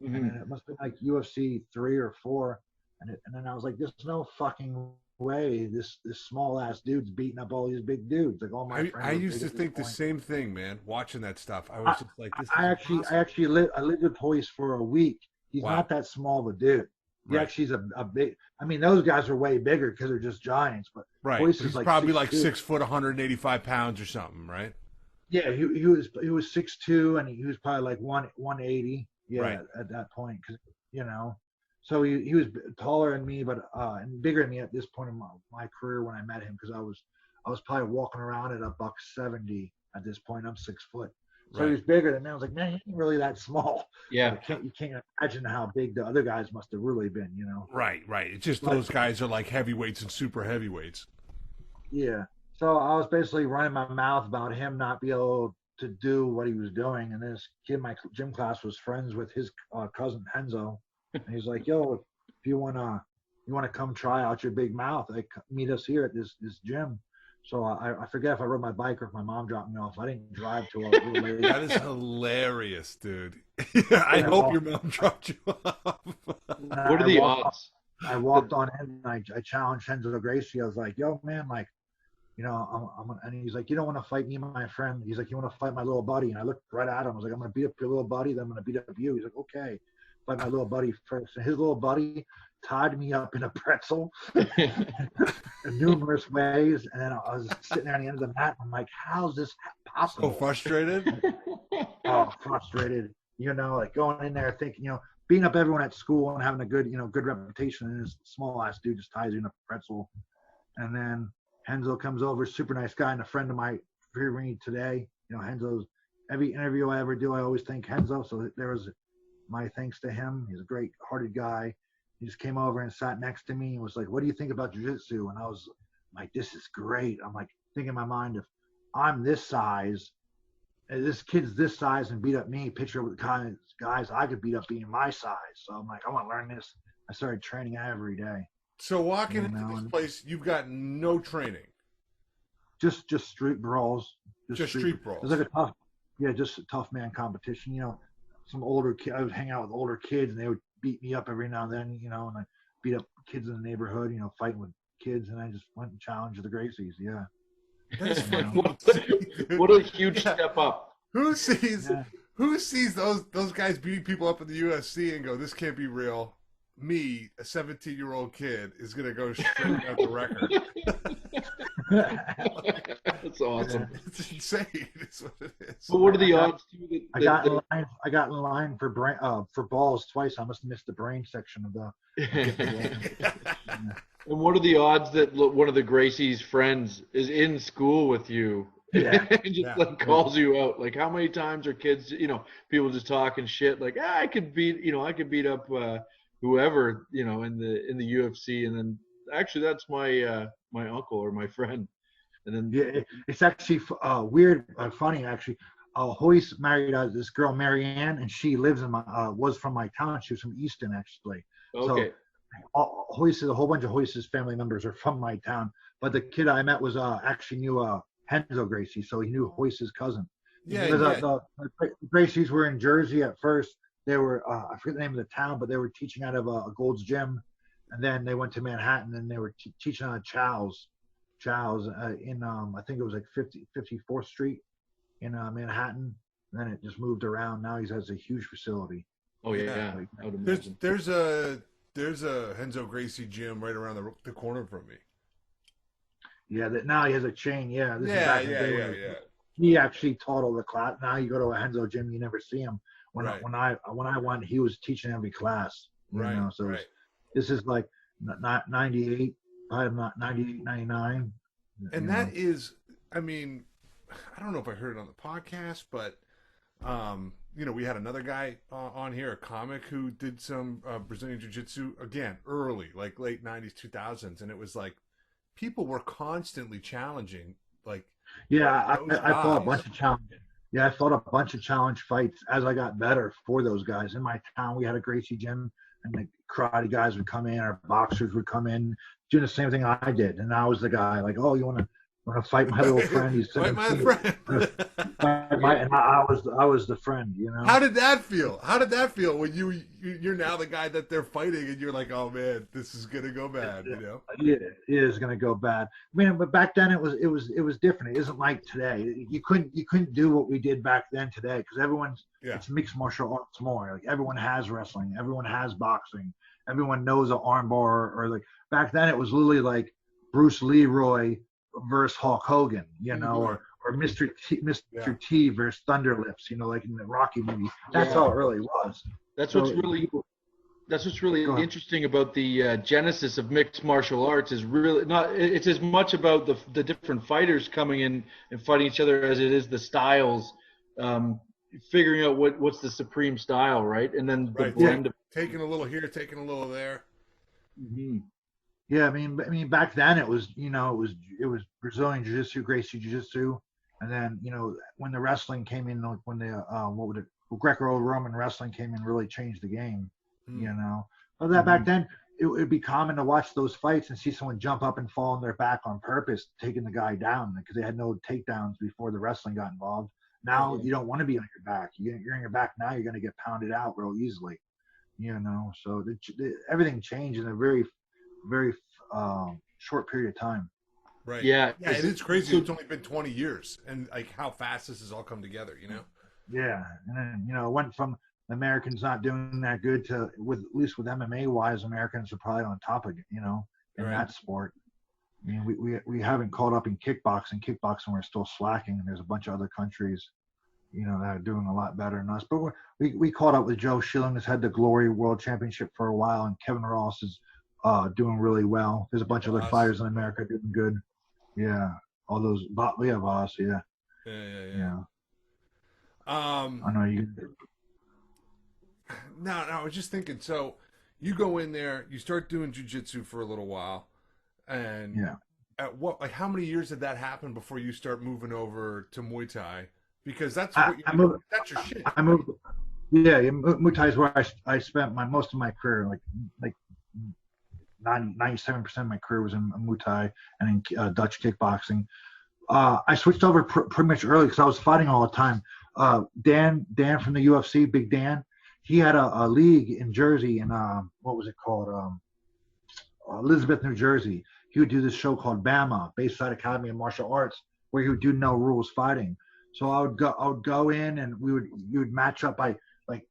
Mm-hmm. And it must have been like UFC 3 or 4. And then I was like, there's no fucking way this small ass dude's beating up all these big dudes. Like all my friends. I used to think the same thing, man. Watching that stuff, I was just like, this. I lived with Hoist for a week. He's not that small of a dude. He actually is a big. I mean, those guys are way bigger because they're just giants. But Hoist is like probably 6 foot, 185 pounds or something, right? Yeah, he was 6'2", and he was probably like 180. Yeah, at that point, because so he was taller than me, but and bigger than me at this point in my career when I met him, because I was probably walking around at $170 at this point. I'm 6 foot, so he was bigger than me. I was like, man, he ain't really that small. Yeah, you can't imagine how big the other guys must have really been. Right. It's just those guys are like heavyweights and super heavyweights. Yeah. So I was basically running my mouth about him not be able to do what he was doing. And this kid in my gym class was friends with his cousin Henzo. And he's like, yo, if you wanna come try out your big mouth, like meet us here at this gym. So I forget if I rode my bike or if my mom dropped me off. I didn't drive to a little late. That is hilarious, dude. I hope your mom dropped you off. What are the odds? I walked on in and I challenged Henzo Gracie. I was like, yo, man, like, and he's like, you don't want to fight me and my friend. He's like, you want to fight my little buddy? And I looked right at him. I was like, I'm going to beat up your little buddy, then I'm going to beat up you. He's like, okay. Fight my little buddy first. And his little buddy tied me up in a pretzel in numerous ways. And then I was sitting there on the end of the mat. And I'm like, how's this possible? So frustrated? Frustrated. Like going in there thinking, beating up everyone at school and having a good reputation. And this small ass dude just ties you in a pretzel. And then Henzo comes over, super nice guy, and a friend of mine for me today. Henzo's every interview I ever do, I always thank Henzo. So there was my thanks to him. He's a great-hearted guy. He just came over and sat next to me and was like, "What do you think about jiu-jitsu?" And I was like, "This is great." I'm like thinking in my mind, if I'm this size, and this kid's this size and beat up me, picture what kind of guys I could beat up being my size. So I'm like, I want to learn this. I started training every day. So walking into this place, you've got no training. Just street brawls. Just street brawls. It was like just a tough man competition. Some older kids. I would hang out with older kids, and they would beat me up every now and then. And I beat up kids in the neighborhood. Fighting with kids, and I just went and challenged the Gracies. Yeah. That's fucking What insane, dude. what a huge Yeah. step up. Who sees Yeah. those guys beating people up in the UFC and go, this can't be real? Me, a 17-year-old kid, is gonna go straight out the record. That's awesome. It's insane. It's what it is. But what are the odds too that, I got in line for balls twice. I must have missed the brain section of the. And what are the odds that one of the Gracie's friends is in school with you Yeah. and just like calls you out? Like, how many times are kids, people just talking shit like, I could beat up whoever, in the UFC, and then actually that's my my uncle or my friend, and then Yeah, it's actually weird, funny actually. Hoyce married this girl Marianne, and she lives in was from my town. She was from Easton actually. okay. So Hoyce, a whole bunch of Hoyce's family members are from my town. But the kid I met was actually knew Henzo Gracie, so he knew Hoyce's cousin. Yeah, Because yeah. the Gracies were in Jersey at first. They were I forget the name of the town, but they were teaching out of a Gold's Gym, and then they went to Manhattan, and they were teaching out of Chow's in I think it was like 54th Street in Manhattan. And then it just moved around. Now he has a huge facility. Oh yeah. Like, I would imagine. There's a Henzo Gracie gym right around the corner from me. yeah, now he has a chain. Yeah, this is Yeah, back in the yeah, day yeah, when yeah. he actually taught all the class. Now you go to a Henzo gym, you never see him. When Right. when I went, he was teaching every class. Right, So right. this is like 98, probably not 98, 99. And that is, I mean, I don't know if I heard it on the podcast, but we had another guy on here, a comic who did some Brazilian Jiu-Jitsu again early, like late 90s, 2000s, and it was like people were constantly challenging, like Yeah, those I fought a guys. bunch of challenge. Yeah, I fought a bunch of challenge fights as I got better for those guys. In my town, we had a Gracie gym, and the karate guys would come in, or boxers would come in, doing the same thing I did. And I was the guy, like, oh, you want to fight my little friend? He's Fight my 17. friend. And I was the friend, How did that feel? How did that feel when you're now the guy that they're fighting and you're like, oh man, this is gonna go bad, Yeah, it is gonna go bad. I mean, but back then it was different. It isn't like today. You couldn't do what we did back then today, because it's mixed martial arts more. Like everyone has wrestling, everyone has boxing, everyone knows an armbar, or like back then it was literally like Bruce Leroy versus Hulk Hogan, or Mr. T versus Thunder Lips, like in the Rocky movie. That's how it really was. That's what's really interesting about the genesis of mixed martial arts is really not. It's as much about the different fighters coming in and fighting each other as it is the styles, figuring out what's the supreme style, right? And then the blend of taking a little here, taking a little there. Mm-hmm. Yeah, I mean, back then it was it was Brazilian Jiu-Jitsu, Gracie Jiu-Jitsu, and then when the wrestling came in, when the Greco-Roman wrestling came in, really changed the game. But back then it would be common to watch those fights and see someone jump up and fall on their back on purpose, taking the guy down, because they had no takedowns before the wrestling got involved. Now you don't want to be on your back. You're on your back now. You're going to get pounded out real easily. So everything changed in a very, very short period of time. Right. Yeah. Yeah, it's crazy. So, it's only been 20 years, and like how fast this has all come together. Yeah, and then it went from Americans not doing that good to at least with MMA wise, Americans are probably on top of it. In that sport. I mean, we haven't caught up in kickboxing. Kickboxing, we're still slacking, and there's a bunch of other countries, that are doing a lot better than us. But we caught up with Joe Schilling, who's had the Glory World Championship for a while, and Kevin Ross is doing really well. There's a bunch of other fighters in America doing good. Yeah, all those. We have Voss. Yeah. Yeah. I know you. No, I was just thinking. So you go in there, you start doing jiu-jitsu for a little while, and at how many years did that happen before you start moving over to Muay Thai? Because that's that's your shit. I moved. Yeah, Muay Thai is where I spent most of my career. Like 97% of my career was in Muay Thai and in Dutch kickboxing. I switched over pretty much early because I was fighting all the time. Dan from the UFC, Big Dan, he had a league in Jersey, in what was it called? Elizabeth, New Jersey. He would do this show called BAMA, Bayside Academy of Martial Arts, where he would do no rules fighting. So I would go in, and you would match up by like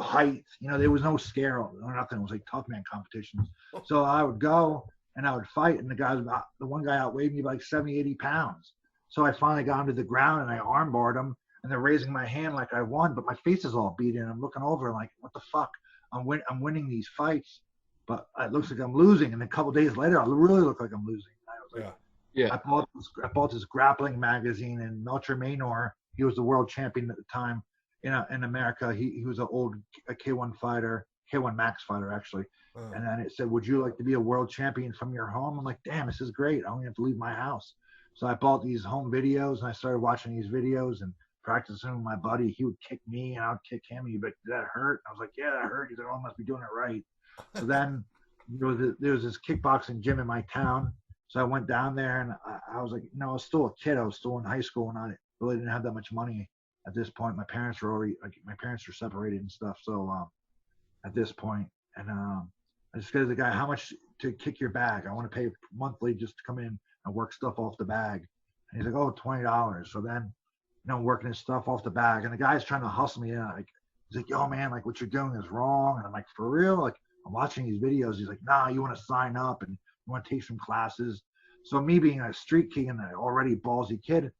height. You know, there was no scare or nothing. It was like tough man competitions. So I would go and I would fight, and the one guy outweighed me by like 70, 80 pounds. So I finally got him to the ground and I armbarred him, and they're raising my hand like I won, but my face is all beat in. I'm looking over like, what the fuck? I'm winning these fights, but it looks like I'm losing. And a couple days later, I really look like I'm losing. I was like, Yeah. I bought this grappling magazine, and Melcher Maynor, he was the world champion at the time in America. He was an old K1 fighter, K1 Max fighter actually. And then it said, would you like to be a world champion from your home? I'm like, damn, this is great. I don't have to leave my house. So I bought these home videos, and I started watching these videos and practicing with my buddy. He would kick me and I would kick him. He'd be like, did that hurt? I was like, yeah, that hurt. He's like, oh, I must be doing it right. So then there was this kickboxing gym in my town. So I went down there, and I was like, I was still a kid. I was still in high school, and I really didn't have that much money at this point. My parents were separated and stuff. So at this point, and I just said to the guy, how much to kick your bag? I want to pay monthly just to come in and work stuff off the bag. And he's like, oh, $20. So then, working his stuff off the bag, and the guy's trying to hustle me in. Like, he's like, yo, man, like what you're doing is wrong. And I'm like, for real? Like, I'm watching these videos. He's like, nah, you want to sign up and you want to take some classes. So me being a street king and an already ballsy kid,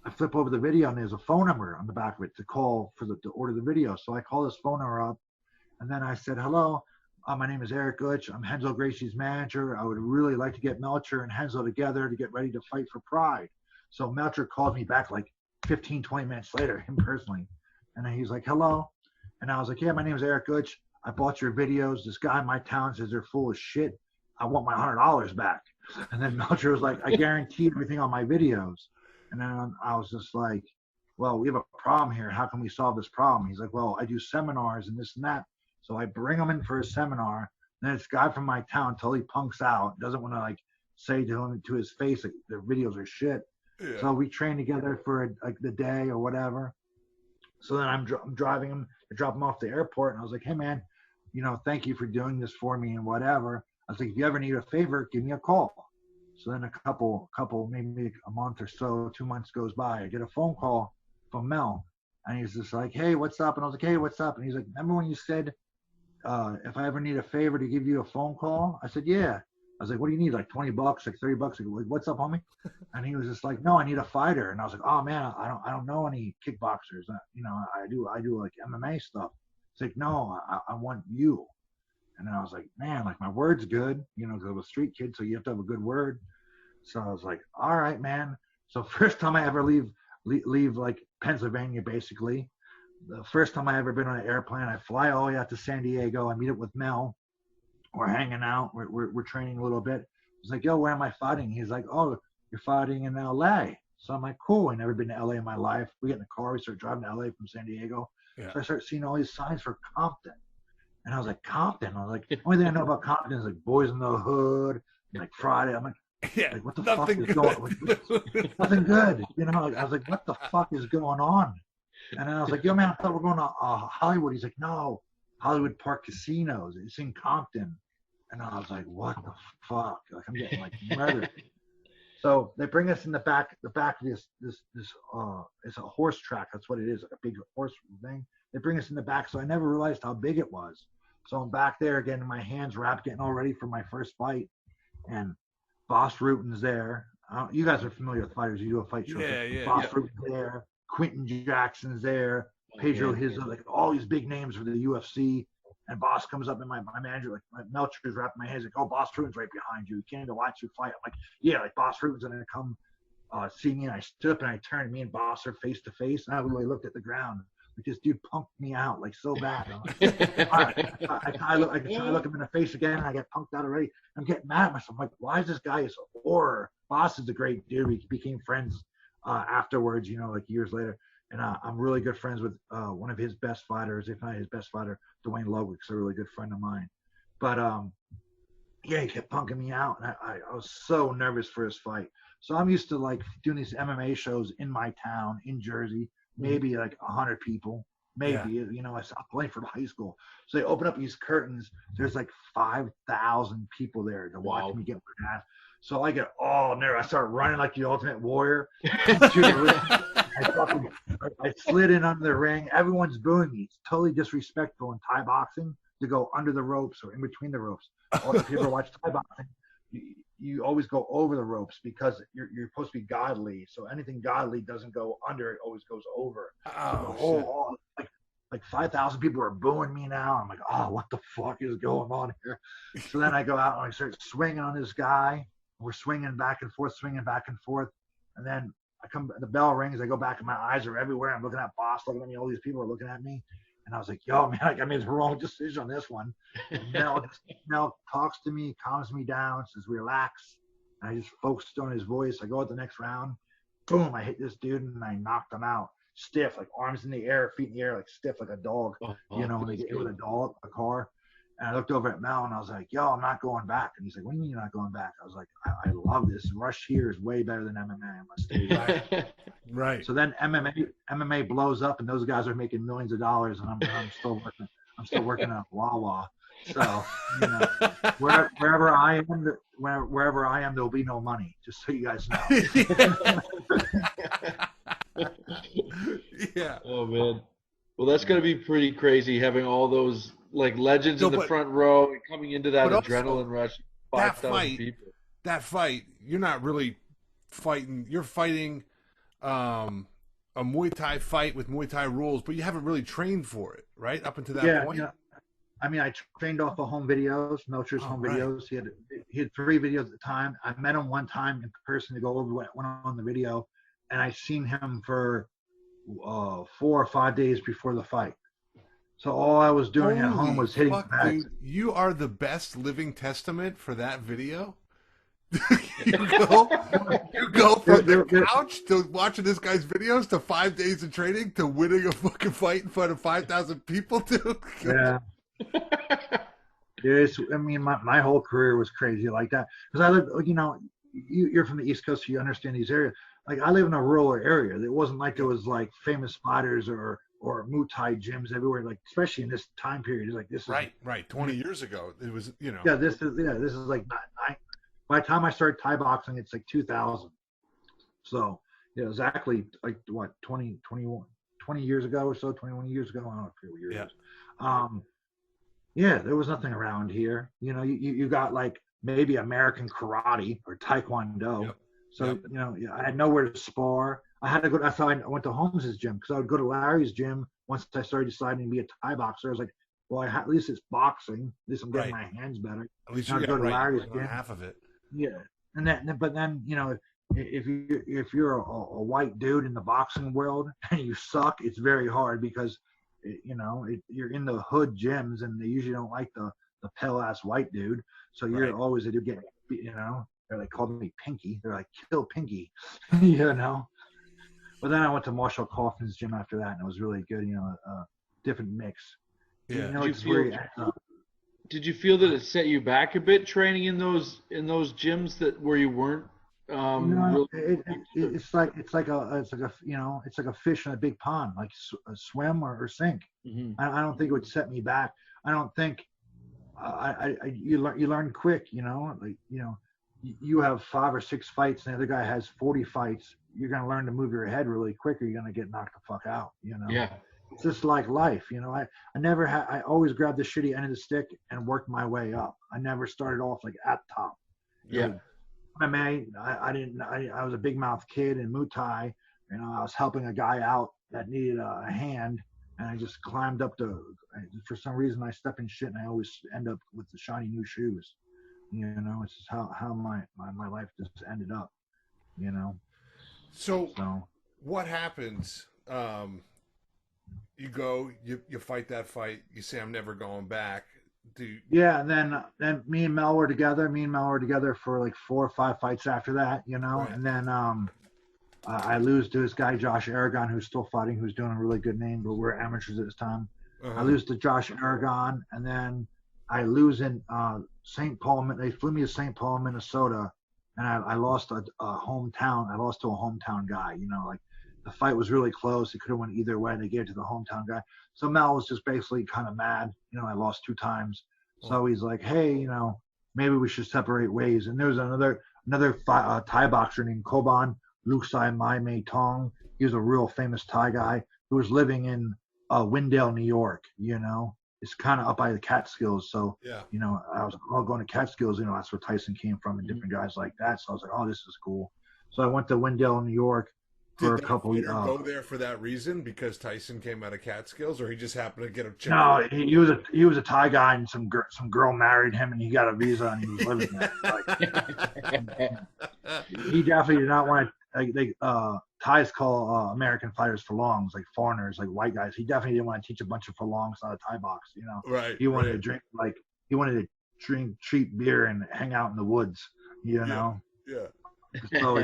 I flip over the video, and there's a phone number on the back of it to call to order the video. So I call this phone number up, and then I said, hello, my name is Eric Utsch. I'm Renzo Gracie's manager. I would really like to get Melcher and Renzo together to get ready to fight for Pride. So Melcher called me back like 15, 20 minutes later, him personally. And then he's like, hello. And I was like, yeah, my name is Eric Utsch. I bought your videos. This guy in my town says they're full of shit. I want my $100 back. And then Melcher was like, I guarantee everything on my videos. And then I was just like, well, we have a problem here. How can we solve this problem? He's like, well, I do seminars and this and that. So I bring him in for a seminar. And then this guy from my town totally punks out, doesn't want to like say to him to his face, like, the videos are shit. Yeah. So we train together for like the day or whatever. So then I'm driving him to drop him off the airport. And I was like, hey, man, thank you for doing this for me and whatever. I was like, if you ever need a favor, give me a call. So then a couple, maybe a month or so, 2 months goes by. I get a phone call from Mel. And he's just like, hey, what's up? And I was like, hey, what's up? And he's like, remember when you said, if I ever need a favor to give you a phone call? I said, yeah. I was like, what do you need? Like $20, like $30? Like, what's up, homie? And he was just like, no, I need a fighter. And I was like, oh man, I don't know any kickboxers. I do like MMA stuff. It's like, no, I want you. And then I was like, man, like my word's good, because I was a street kid, so you have to have a good word. So I was like, all right, man. So first time I ever leave like Pennsylvania, basically. The first time I ever been on an airplane, I fly all the way out to San Diego. I meet up with Mel. We're hanging out. We're training a little bit. He's like, yo, where am I fighting? He's like, oh, you're fighting in L.A. So I'm like, cool. I've never been to L.A. in my life. We get in the car. We start driving to L.A. from San Diego. Yeah. So I start seeing all these signs for Compton. And I was like, Compton? I was like, the only thing I know about Compton is like Boys in the Hood, and like Friday. I'm like, yeah, like what the fuck is going on? Nothing good. I was like, what the fuck is going on? And I was like, yo, man, I thought we're going to Hollywood. He's like, no, Hollywood Park Casinos. It's in Compton. And I was like, what the fuck? Like, I'm getting like murdered. So they bring us in the back of this it's a horse track. That's what it is, like a big horse thing. They bring us in the back. So I never realized how big it was. So I'm back there getting my hands wrapped, getting all ready for my first fight. And Boss Rutan's there. You guys are familiar with fighters. You do a fight show. Yeah. Boss Rutan's there. Quentin Jackson's there. Pedro Hizzo, like all these big names for the UFC. And Boss comes up, and my manager, like my Melcher's wrapping my hands, like, oh, Boss Rutan's right behind you. You can't even watch you fight. I'm like, yeah, like Boss Rutan's gonna come see me. And I stood up and I turned, me and Boss are face to face. And I really looked at the ground. Like, this dude punked me out like so bad. Like, all right, I try to look him in the face again, and I get punked out already. I'm getting mad at myself. I'm like, why is this guy a horror? Boss is a great dude. We became friends afterwards, like years later. And I'm really good friends with one of his best fighters, if not his best fighter, Dwayne Lowwick's a really good friend of mine. But yeah, he kept punking me out, and I was so nervous for his fight. So I'm used to like doing these MMA shows in my town in Jersey, maybe like 100 people. maybe. You know, I stopped playing for high school. So they open up these curtains. There's like 5,000 people there to watch me get my ass. So I get all nervous. I start running like the Ultimate Warrior to the ring. I slid in under the ring. Everyone's booing me. It's totally disrespectful in Thai boxing to go under the ropes or in between the ropes. All the people who watch Thai boxing, you always go over the ropes because you're supposed to be godly. So anything godly doesn't go under; it always goes over. So like 5,000 people are booing me now. I'm like, oh, what the fuck is going on here? So then I go out and I start swinging on this guy. We're swinging back and forth, and then I come. The bell rings. I go back, and my eyes are everywhere. I'm looking at boss, looking at me. All these people are looking at me, and I was like, "Yo, man, like I made the wrong decision on this one." And Mel talks to me, calms me down, says, "Relax." And I just focused on his voice. I go at the next round. Boom! I hit this dude, and I knocked him out. Stiff, like arms in the air, feet in the air, like stiff, like a dog. You know, when they get hit with a car. And I looked over at Mel and I was like, yo, I'm not going back. And he's like, what do you mean you're not going back? I was like, I love this. Rush here is way better than MMA. I must say. Right. So then MMA blows up and those guys are making millions of dollars and I'm still working at Wawa. So, you know, wherever I am, there'll be no money, just so you guys know. Yeah. Oh man. Well, that's going to be pretty crazy having all those like legends in the front row and coming into that adrenaline rush. 5,000 people. That fight, you're not really fighting. You're fighting a Muay Thai fight with Muay Thai rules, but you haven't really trained for it, right? Up until that point. Yeah. I mean, I trained off of home videos, Melcher's home videos. He had 3 videos at the time. I met him one time in person to go over what went on the video, and I seen him for 4 or 5 days before the fight. So all I was doing at home was hitting bags. Dude, you are the best living testament for that video. you go from the couch to watching this guy's videos to 5 days of training to winning a fucking fight in front of 5,000 people, dude. Yeah. I mean, my whole career was crazy like that. Because I live, you know, you're from the East Coast, so you understand these areas. Like, I live in a rural area. It wasn't like there was, like, famous fighters or Muay Thai gyms everywhere, like, especially in this time period. It's like, this is... Right. 20 years ago, it was, you know... Yeah, this is like... By the time I started Thai boxing, it's like 2000. So, yeah, exactly, like, what, 20 years ago or so, 21 years ago? I don't know what year it is. Yeah, there was nothing around here. You know, you got, like, maybe American karate or taekwondo. Yep. So, you know, I had nowhere to spar. I had to go. That's how I went to Holmes's gym, because I would go to Larry's gym once I started deciding to be a Thai boxer. I was like, well, at least it's boxing. At least I'm getting my hands better. At least you go to Larry's gym. Half of it. Yeah, but then you know, if you're a white dude in the boxing world and you suck, it's very hard because you know you're in the hood gyms and they usually don't like the pale ass white dude. So you're always getting, you know. They called me Pinky. They're like, kill Pinky, you know. But then I went to Marshall Kaufman's gym after that, and it was really good. You know, different mix. Yeah. You know, did you feel that it set you back a bit training in those gyms where you weren't? It's like a fish in a big pond, like swim or sink. Mm-hmm. I don't think it would set me back. I don't think you learn quick. You know, like you know. You have 5 or 6 fights and the other guy has 40 fights, you're going to learn to move your head really quick or you're going to get knocked the fuck out, you know? Yeah. It's just like life, you know? I always grabbed the shitty end of the stick and worked my way up. I never started off like at the top. Yeah. MMA, I was a big mouth kid in Muay Thai, you know, I was helping a guy out that needed a hand and I just climbed up for some reason I step in shit and I always end up with the shiny new shoes. You know, it's just how my life just ended up, you know. So what happens? You go, you fight that fight. You say, I'm never going back. Yeah, and then me and Mel were together. For like 4 or 5 fights after that, you know. Right. And then I lose to this guy Josh Aragon, who's still fighting, who's doing a really good name, but we're amateurs at this time. I lose to Josh Aragon, and then I lose in St. Paul. They flew me to St. Paul, Minnesota, and I lost a hometown. I lost to a hometown guy. You know, like the fight was really close. It could have went either way. They gave it to the hometown guy. So Mel was just basically kind of mad. I lost 2 times. So he's like, hey, maybe we should separate ways. And there's another Thai boxer named Koban Luksai Mai Mei Tong. He was a real famous Thai guy who was living in Windale, New York. It's kind of up by the Catskills. So, I was all going to Catskills. That's where Tyson came from and different guys like that. So I was like, oh, this is cool. So I went to Windale, New York for a couple of years. Go there for that reason because Tyson came out of Catskills, or he just happened to get a chance? No, he was a Thai guy, and some girl married him, and he got a visa, and he was living there. He definitely did not want to. Thais call American fighters furlongs, like foreigners, like white guys. He definitely didn't want to teach a bunch of furlongs how to Thai box. Right. He wanted to drink cheap beer and hang out in the woods. Yeah. So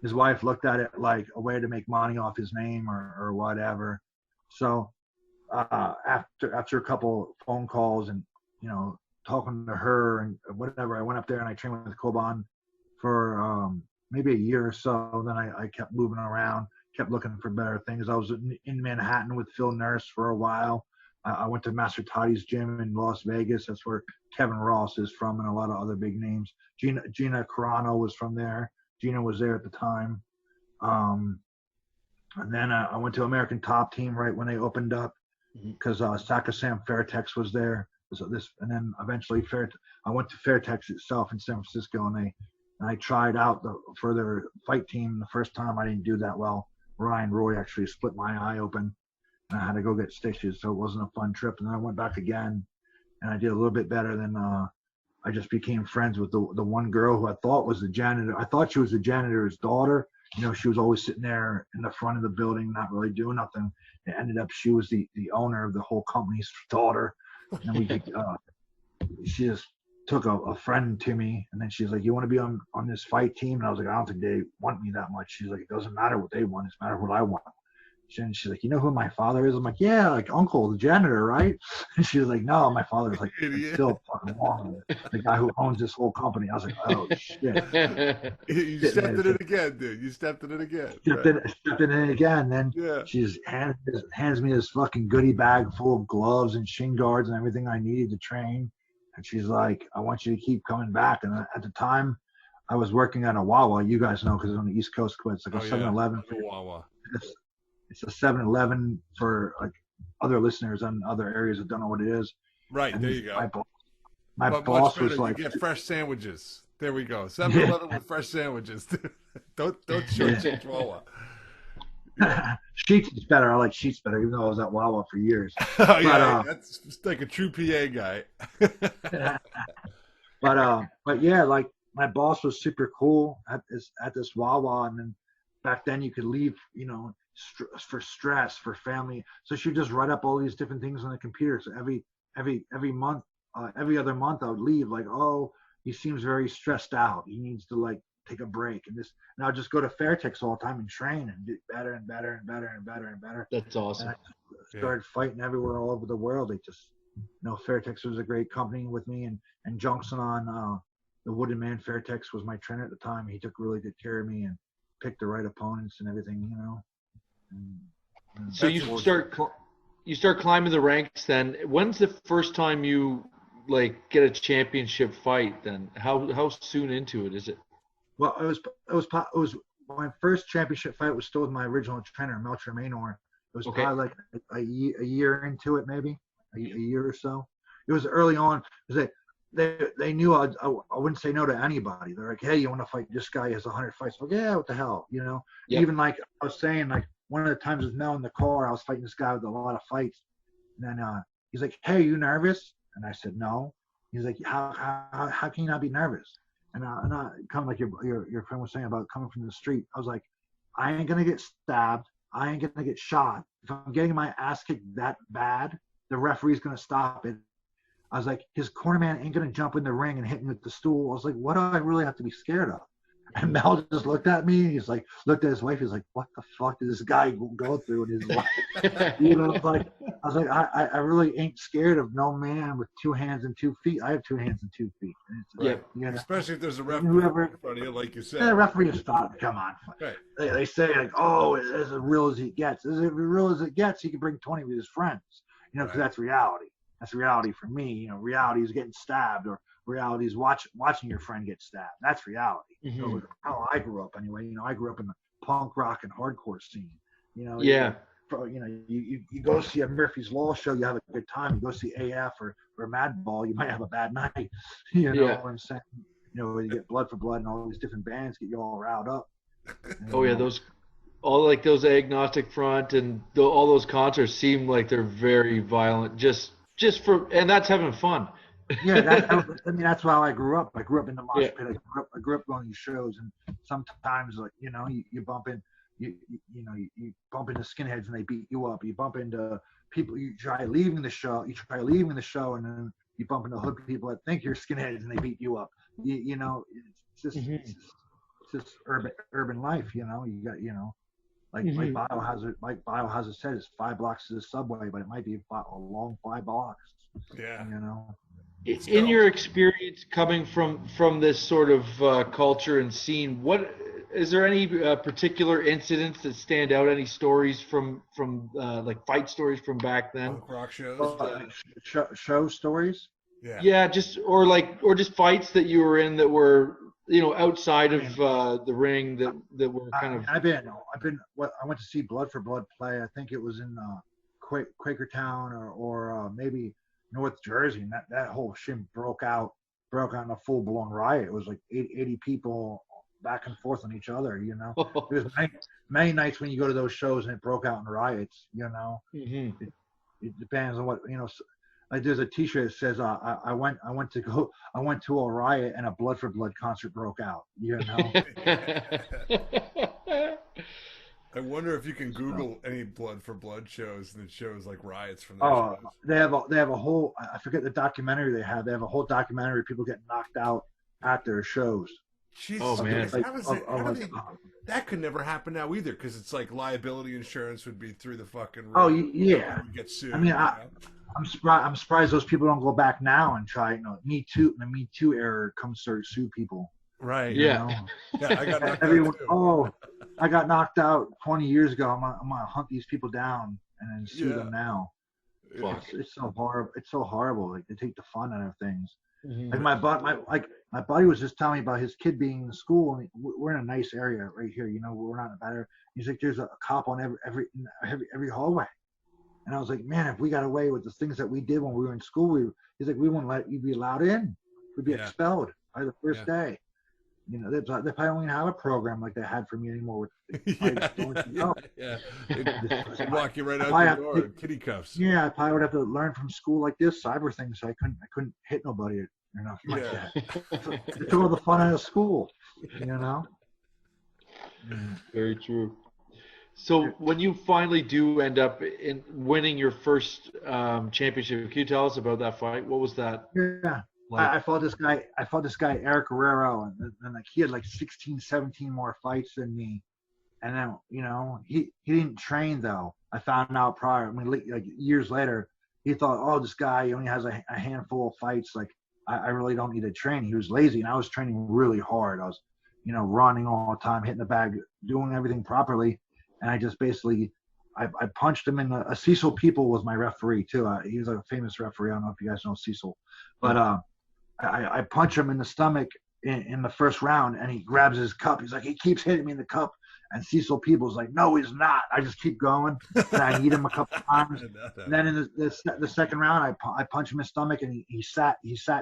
his wife looked at it like a way to make money off his name or whatever. So after a couple phone calls and talking to her and whatever, I went up there and I trained with Koban for maybe a year or so. Then I kept moving around, kept looking for better things. I was in Manhattan with Phil Nurse for a while. I went to Master Toddy's gym in Las Vegas. That's where Kevin Ross is from, and a lot of other big names. Gina Carano was from there. Gina was there at the time. And then I went to American Top Team right when they opened up because Sakasam Fairtex was there. And then eventually I went to Fairtex itself in San Francisco, and I tried out for their fight team. The first time I didn't do that well. Ryan Roy actually split my eye open, and I had to go get stitches, so it wasn't a fun trip. And then I went back again, and I did a little bit better than I just became friends with the one girl who I thought was the janitor. I thought she was the janitor's daughter. She was always sitting there in the front of the building, not really doing nothing. It ended up she was the owner of the whole company's daughter. And she just took a friend to me, and then she's like, you want to be on this fight team? And I was like, I don't think they want me that much. She's like, it doesn't matter what they want. It's matter what I want. And she's like, you know who my father is? I'm like, yeah, like Uncle, the janitor, right? And she was like, no, my father's like still fucking long. The guy who owns this whole company. I was like, oh shit. You stepped in it again, dude. You stepped in it again. Stepped in it again. Then she just hands me this fucking goodie bag full of gloves and shin guards and everything I needed to train. And she's like, I want you to keep coming back. And at the time, I was working at a Wawa. You guys know because it's on the East Coast. It's like a 7-Eleven. Wawa. It's a 7-Eleven for like other listeners in other areas that don't know what it is. Right, and there you go. My boss was like, you get fresh sandwiches. There we go. 7-Eleven with fresh sandwiches. don't shortchange Wawa. Sheets is better. I like Sheets better, even though I was at Wawa for years. That's like a true PA guy. But yeah, like my boss was super cool at this Wawa, and then back then you could leave, for stress, for family. So she'd just write up all these different things on the computer. So every month, every other month, I would leave like, oh, he seems very stressed out. He needs to like take a break. And I'd just go to Fairtex all the time and train and get better and better and better and better and better. That's awesome. And I started fighting everywhere all over the world. They just, Fairtex was a great company with me, and Johnson on the Wooden Man Fairtex was my trainer at the time. He took really good care of me and picked the right opponents and everything, So you start climbing the ranks. Then when's the first time you like get a championship fight? Then how soon into it is it? Well, it was my first championship fight was still with my original trainer, Melcher Maynor. It was probably like a year into it, maybe a year or so. It was early on because they knew I wouldn't say no to anybody. They're like, hey, you want to fight this guy? He has 100 fights. I'm like, yeah, what the hell, Yep. Even like I was saying, like one of the times with Mel in the car, I was fighting this guy with a lot of fights, and then he's like, hey, are you nervous? And I said, no. He's like, how can you not be nervous? And I kind of like your friend was saying about coming from the street. I was like, I ain't gonna get stabbed. I ain't gonna get shot. If I'm getting my ass kicked that bad, the referee's gonna stop it. I was like, his corner man ain't gonna jump in the ring and hit me with the stool. I was like, what do I really have to be scared of? And Mel just looked at me. He's like, looked at his wife. He's like, what the fuck did this guy go through in his life? You know, like, I was like, I really ain't scared of no man with 2 hands and 2 feet. I have 2 hands and 2 feet. And it's, Yeah. you know, Especially if there's a referee whoever, in front of you, like you said. the referee is stopped. Come on. Right. They say like, oh, it's as real as it gets. As real as it gets, he can bring 20 with his friends. You know, because that's reality. That's reality for me. You know, reality is getting stabbed, or reality is watching your friend get stabbed. That's reality. Mm-hmm. So how I grew up anyway. You know, I grew up in the punk rock and hardcore scene. You know, Yeah. You know, you go see a Murphy's Law show, you have a good time. You go see AF or Madball, you might have a bad night. You know what I'm saying? You know, you get Blood for Blood and all these different bands get you all riled up. Oh yeah, those Agnostic Front and all those concerts seem like they're very violent. Just for, and that's having fun. Yeah, that's how I grew up. I grew up in the mosh pit. I grew up going to these shows, and sometimes, like, you know, you bump in, you bump into skinheads and they beat you up. You bump into people. You try leaving the show, and then you bump into hood people that think you're skinheads and they beat you up. You know, it's just urban life. You know, you got, you know, like Biohazard said, it's 5 blocks to the subway, but it might be a long 5 blocks. Yeah. You know. In your experience coming from this sort of culture and scene, what is there any particular incidents that stand out? Any stories from like fight stories from back then? Punk rock shows. Show stories. Yeah. Yeah, just just fights that you were in that were, you know, outside of the ring that were kind of. I went to see Blood for Blood play. I think it was in Quakertown or maybe North Jersey, and that whole shit broke out in a full blown riot. It was like 80 people back and forth on each other. You know, there's many nights when you go to those shows and it broke out in riots. You know, it depends on what, you know. Like there's a T-shirt that says I went to a riot and a Blood for Blood concert broke out. You know. I wonder if you can Google any Blood for Blood shows and it shows like riots from those shows. They have a whole, I forget the documentary they have. They have a whole documentary of people getting knocked out at their shows. Jesus, oh man, that could never happen now either, because it's like liability insurance would be through the fucking roof. Oh yeah, get sued. I mean, I'm surprised those people don't go back now and try. You know, Me Too, the Me Too era comes to sue people. Right. Yeah. You know? Yeah, I got knocked out too. I got knocked out 20 years ago. I'm gonna hunt these people down and then sue them now. It's so horrible. It's so horrible. Like, they take the fun out of things. Like my buddy was just telling me about his kid being in school, and we're in a nice area right here. You know, we're not in a bad area. He's like, there's a cop on every hallway. And I was like, man, if we got away with the things that we did when we were in school, he's like, we wouldn't let you be allowed in. We'd be expelled by the first day. You know, they probably don't even have a program like they had for me anymore. Yeah. They'd walk you right out the door in kitty cuffs. Yeah, I probably would have to learn from school like this, cyber things. So I couldn't hit nobody or nothing like that. It took all the fun out of school, you know? Very true. So when you finally do end up in winning your first championship, can you tell us about that fight? What was that? Yeah. Like? I fought this guy, Eric Guerrero, and like he had like 16, 17 more fights than me. And then, you know, he didn't train though. I found out prior. I mean, like years later, he thought, oh, this guy only has a handful of fights. Like, I really don't need to train. He was lazy, and I was training really hard. I was, you know, running all the time, hitting the bag, doing everything properly. And I just basically, I punched him in the. Cecil People was my referee too. He was a famous referee. I don't know if you guys know Cecil, but I punch him in the stomach in the first round, and he grabs his cup. He's like, he keeps hitting me in the cup. And Cecil People's like, no, he's not. I just keep going. And I hit him a couple times. And then in the second round, I punch him in the stomach, and he sat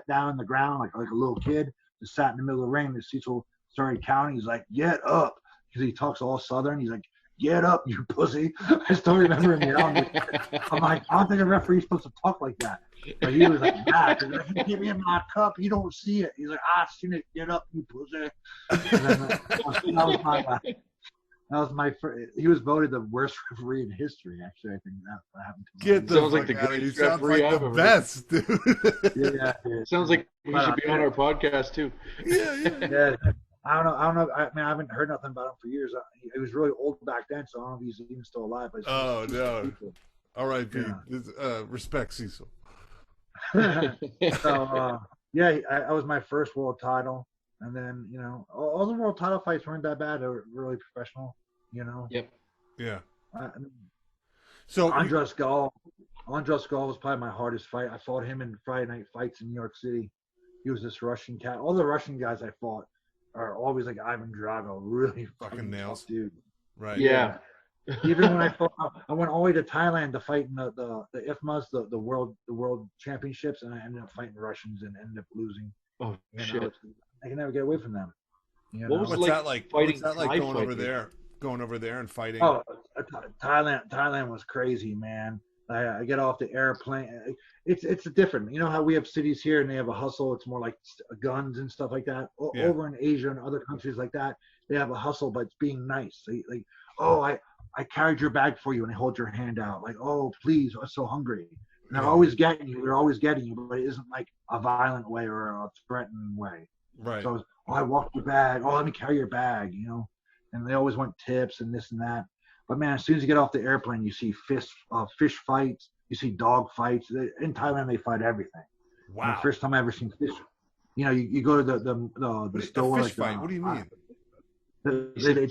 down on the ground like a little kid. Just sat in the middle of the ring. And Cecil started counting. He's like, get up, because he talks all Southern. He's like, get up, you pussy. I still remember him yelling. I'm like, I don't think a referee's supposed to talk like that. But he was like, nah, if you give me my cup, you don't see it. He's like, I seen it. Get up, you pussy. And then, that was my first. He was voted the worst referee in history. Actually, I think that happened to me. Sounds like the greatest referee I've ever best, dude. Yeah. Sounds like he should be on our podcast too. Yeah. I don't know. I don't know. I mean, I haven't heard nothing about him for years. He was really old back then, so I don't know if he's even still alive. But Oh no! R.I.P. Yeah. Respect Cecil. So yeah, I was my first world title, and then all the world title fights weren't that bad. They were really professional. Yep. Yeah. Uh, So Andras Gall was probably my hardest fight. I fought him in Friday night fights in New York City. He was this Russian cat. All the Russian guys I fought are always like Ivan Drago, really fucking nails, tough dude. Right. Yeah. Even when I went all the way to Thailand to fight in the IFMAs, the world championships, and I ended up fighting Russians and ended up losing. Oh shit! I can never get away from them. What was What's that like? Fighting What's that like going over fighting? there? Going over there and fighting? Oh, Thailand was crazy, man. I get off the airplane. It's different. You know how we have cities here and they have a hustle. It's more like guns and stuff like that. Yeah. Over in Asia and other countries like that, they have a hustle, but it's being nice. Like, oh, I carried your bag for you, and they hold your hand out. Like, oh, please, I'm so hungry. And they're always getting you. They're always getting you, but it isn't like a violent way or a threatening way. Right. So I walked your bag. Oh, let me carry your bag. And they always want tips and this and that. But man, as soon as you get off the airplane, you see fish fights. You see dog fights. In Thailand, they fight everything. Wow. The first time I ever seen fish. You go to the store. Fish fight. What do you mean? They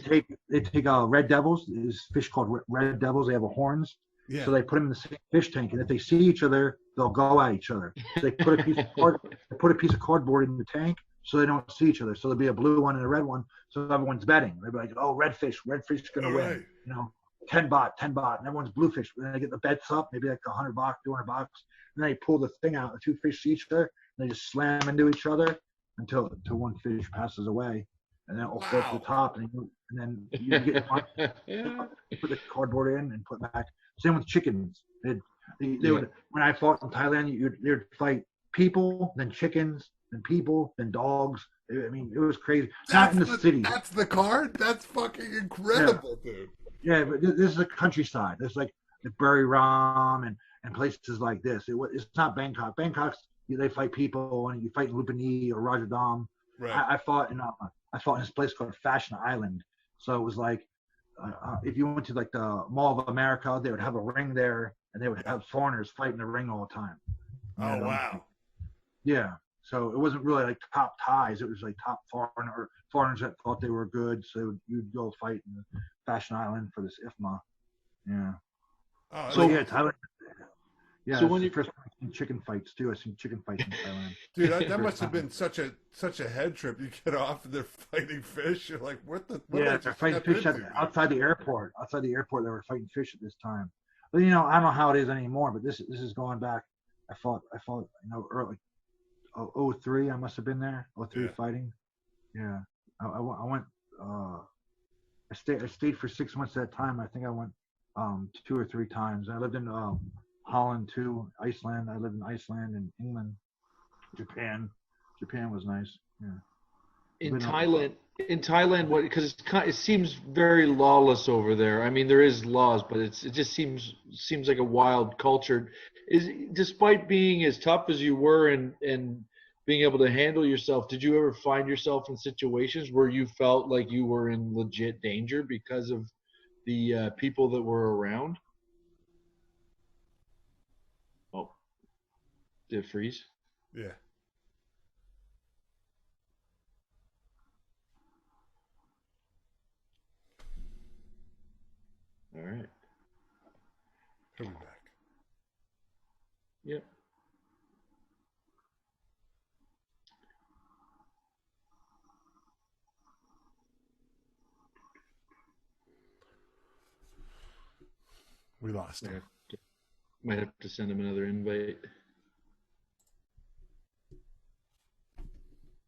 take red devils. There's fish called red devils. They have horns. Yeah. So they put them in the same fish tank, and if they see each other, they'll go at each other. So they put a piece of cardboard in the tank, so they don't see each other. So there'll be a blue one and a red one. So everyone's betting. They'll be like, "Oh, red fish gonna win." Right. 10 baht, and everyone's blue fish. And they get the bets up, maybe like $100, $200, and then they pull the thing out. The two fish see each other, and they just slam into each other until one fish passes away, and then it'll float to the top, and then you get put the cardboard in and put back. Same with chickens. They would, when I fought in Thailand, they would fight people, then chickens, then people, then dogs. I mean, it was crazy. Not in the city. That's the card? That's fucking incredible, dude. Yeah, but this is the countryside. There's like the Buri Ram and places like this. It's not Bangkok. Bangkok's they fight people, and you fight in Lupani or Rajadam. Right. I fought in this place called Fashion Island. So it was like if you went to like the Mall of America, they would have a ring there, and they would have foreigners fighting the ring all the time. Oh wow. Yeah. So it wasn't really like top Thais. It was like top foreigners that thought they were good. So you'd go fight in Fashion Island for this IFMA. Yeah. Oh, So yeah, Thailand. Yeah. So when you first time I seen chicken fights too. I seen chicken fights in Thailand. dude, that must have been such a head trip. You get off and they're fighting fish. You're like, what the? What Yeah, they're fighting fish outside the airport. Outside the airport, they were fighting fish at this time. But I don't know how it is anymore. But this is going back. I fought early. 03, I must have been there. 03 fighting. Yeah, I went. I stayed for 6 months at a time. I think I went 2 or 3 times. I lived in Holland too, Iceland. I lived in Iceland and England, Japan. Japan was nice. Yeah. In Thailand, what? Because it seems very lawless over there. I mean, there is laws, but it just seems like a wild culture. Despite being as tough as you were and being able to handle yourself, did you ever find yourself in situations where you felt like you were in legit danger because of the people that were around? Oh, did it freeze? Yeah. All right. He'll be back. Yep. We lost him. Might have to send him another invite.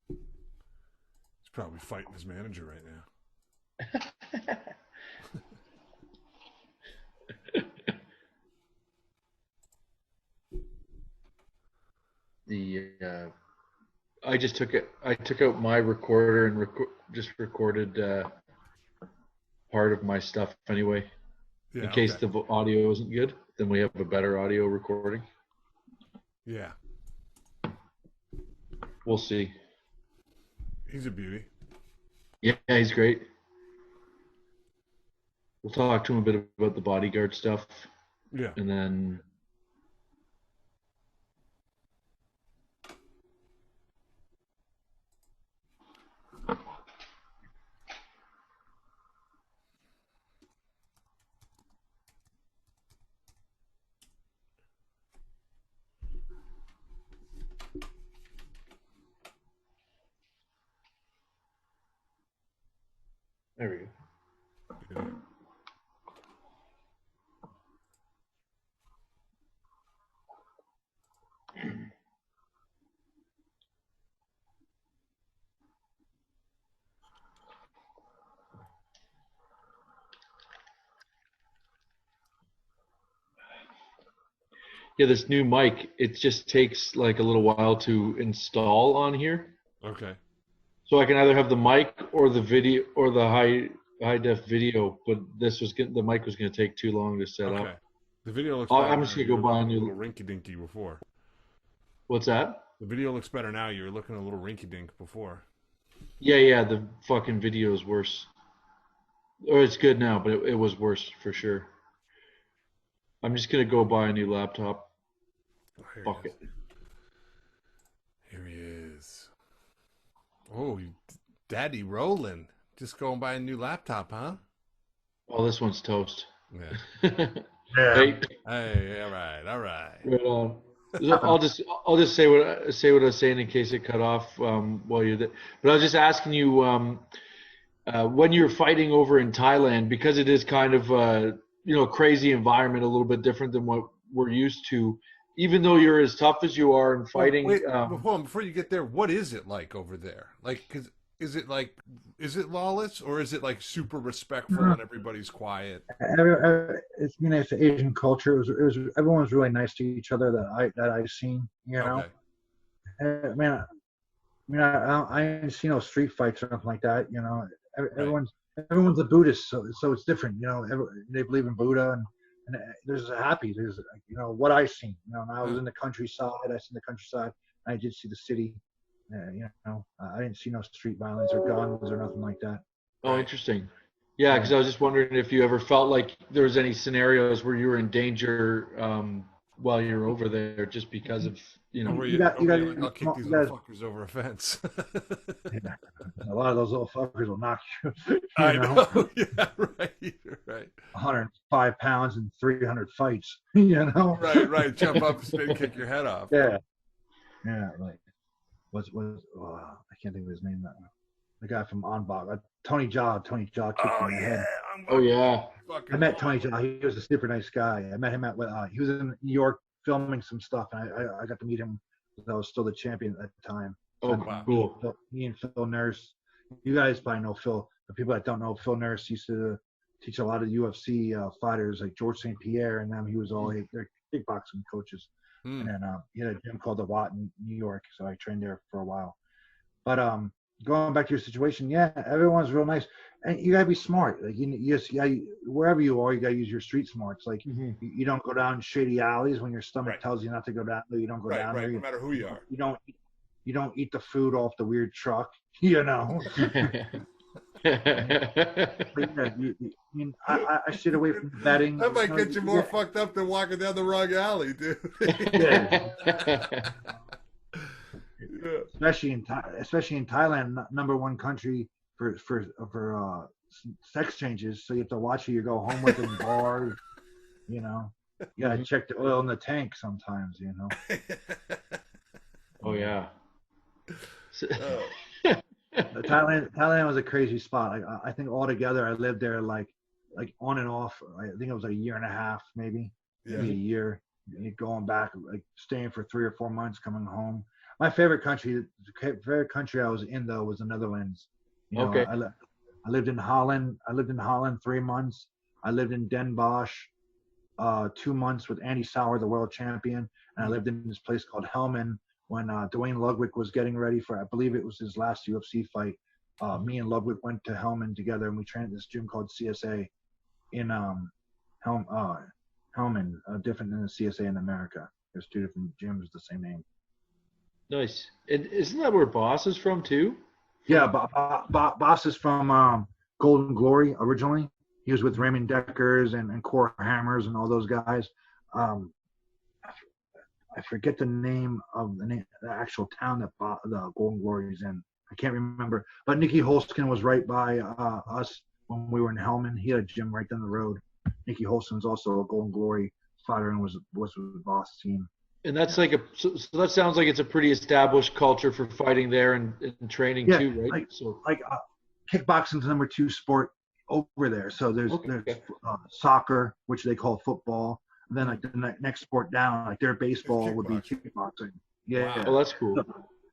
He's probably fighting his manager right now. I just took out my recorder and just recorded part of my stuff anyway. Yeah, in case the audio isn't good, then we have a better audio recording. Yeah. We'll see. He's a beauty. Yeah, he's great. We'll talk to him a bit about the bodyguard stuff, Yeah. and then there we go. Yeah. Yeah, this new mic, it just takes like a little while to install on here. Okay. So I can either have the mic or the video or the high def video, but the mic was going to take too long to set Okay. up. The video looks. I'm better just now. gonna go You were buy a looking new- little rinky dinky before. What's that? The video looks better now. You were looking a little rinky dink before. Yeah, the fucking video is worse. Or it's good now, but it was worse for sure. I'm just gonna go buy a new laptop. Oh, here Fuck he it. is. Here he is. Oh, Daddy rolling. Just going buy a new laptop, huh? Oh, this one's toast. Yeah. Yeah. Hey, Hey, all right, all right. right on. I'll just say what I was saying in case it cut off while you're there. But I was just asking you when you're fighting over in Thailand, because it is kind of crazy environment, a little bit different than what we're used to. Even though you're as tough as you are in fighting, Wait, before you get there, what is it like over there? Like, is it lawless or is it like super respectful and everybody's quiet? It's an Asian culture. It was everyone was really nice to each other that I've seen. You know, Okay. I didn't see no street fights or nothing like that. You know, everyone's a Buddhist, so it's different. You know, they believe in Buddha and there's what I seen. You know, and I was in the countryside. I seen the countryside. I did see the city. I didn't see no street violence or guns or nothing like that. Oh, interesting. Yeah, because I was just wondering if you ever felt like there was any scenarios where you were in danger while you were over there, just because of Where You got- I'll kick these you little fuckers over a fence. A lot of those little fuckers will knock you. I know. Yeah, right. 105 pounds and 300 fights. You know. Right. Jump up, spin, kick your head off. Yeah. Like was I can't think of his name. The guy from Onbach, Tony Jaa kicked him in the head. Oh yeah. I met Tony Jaa. He was a super nice guy. I met him he was in New York filming some stuff, and I got to meet him because I was still the champion at the time. Oh, wow. cool. Me and Phil Nurse. You guys probably know Phil. The people that don't know, Phil Nurse used to teach a lot of UFC fighters like George St. Pierre and them. He was all their kickboxing coaches. And then he had a gym called the Watt in New York, so I trained there for a while. But going back to your situation, yeah, everyone's real nice, and you gotta be smart. Like wherever you are, you gotta use your street smarts. Like you don't go down shady alleys when your stomach tells you not to go down there. You don't go down there. No matter who you are. You don't eat the food off the weird truck. You know. I stayed away from betting. That might get you more fucked up than walking down the wrong alley, dude. Yeah. Especially in Thailand, number one country for sex changes. So you have to watch who you go home with in bars. You know, you gotta check the oil in the tank sometimes. You know. Oh yeah. Thailand was a crazy spot. I think altogether I lived there like on and off. I think it was a year and a half, maybe a year. Going back, like staying for 3 or 4 months, coming home. My favorite country I was in though was the Netherlands. You know, okay. I lived in Holland. 3 months. I lived in Den Bosch 2 months with Andy Sauer, the world champion, and I lived in this place called Helmand when Dwayne Ludwig was getting ready for, I believe it was his last UFC fight. Me and Ludwig went to Helmand together, and we trained at this gym called CSA in Helmand, different than the CSA in America. There's 2 different gyms, the same name. Nice. And isn't that where Boss is from too? Yeah, Boss is from Golden Glory originally. He was with Raymond Deckers and Core Hammers and all those guys. I forget the name of the actual town that the Golden Glory is in. I can't remember. But Nicky Holskin was right by us when we were in Hellman. He had a gym right down the road. Nicky Holskin's also a Golden Glory fighter and was with the Boss team. And that's like so that sounds like it's a pretty established culture for fighting there and training too, right? Kickboxing's the number 2 sport over there. So there's soccer, which they call football. And then like the next sport down, like their baseball would be kickboxing. Yeah. Wow. Oh, that's cool. So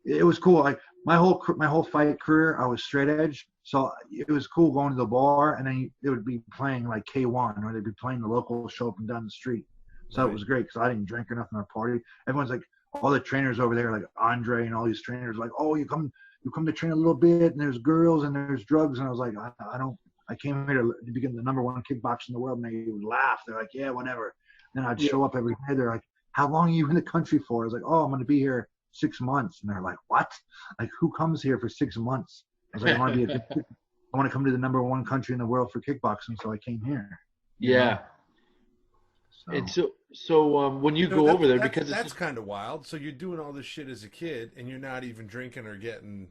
it was cool. Like my whole fight career, I was straight edge. So it was cool going to the bar, and then they would be playing like K1, or they'd be playing the local show up and down the street. So it was great because I didn't drink or nothing at the party. Everyone's like, all the trainers over there, like Andre and all these trainers, like, oh, you come to train a little bit, and there's girls and there's drugs, and I was like, I came here to begin the number 1 kickboxer in the world, and they would laugh. They're like, yeah, whatever. Then I'd show up every day. They're like, how long are you in the country for? I was like, oh, I'm going to be here 6 months. And they're like, what? Like, who comes here for 6 months? I was like, I want to come to the number 1 country in the world for kickboxing, so I came here. Yeah. And so when you go over there, because that's kind of wild. So you're doing all this shit as a kid, and you're not even drinking or getting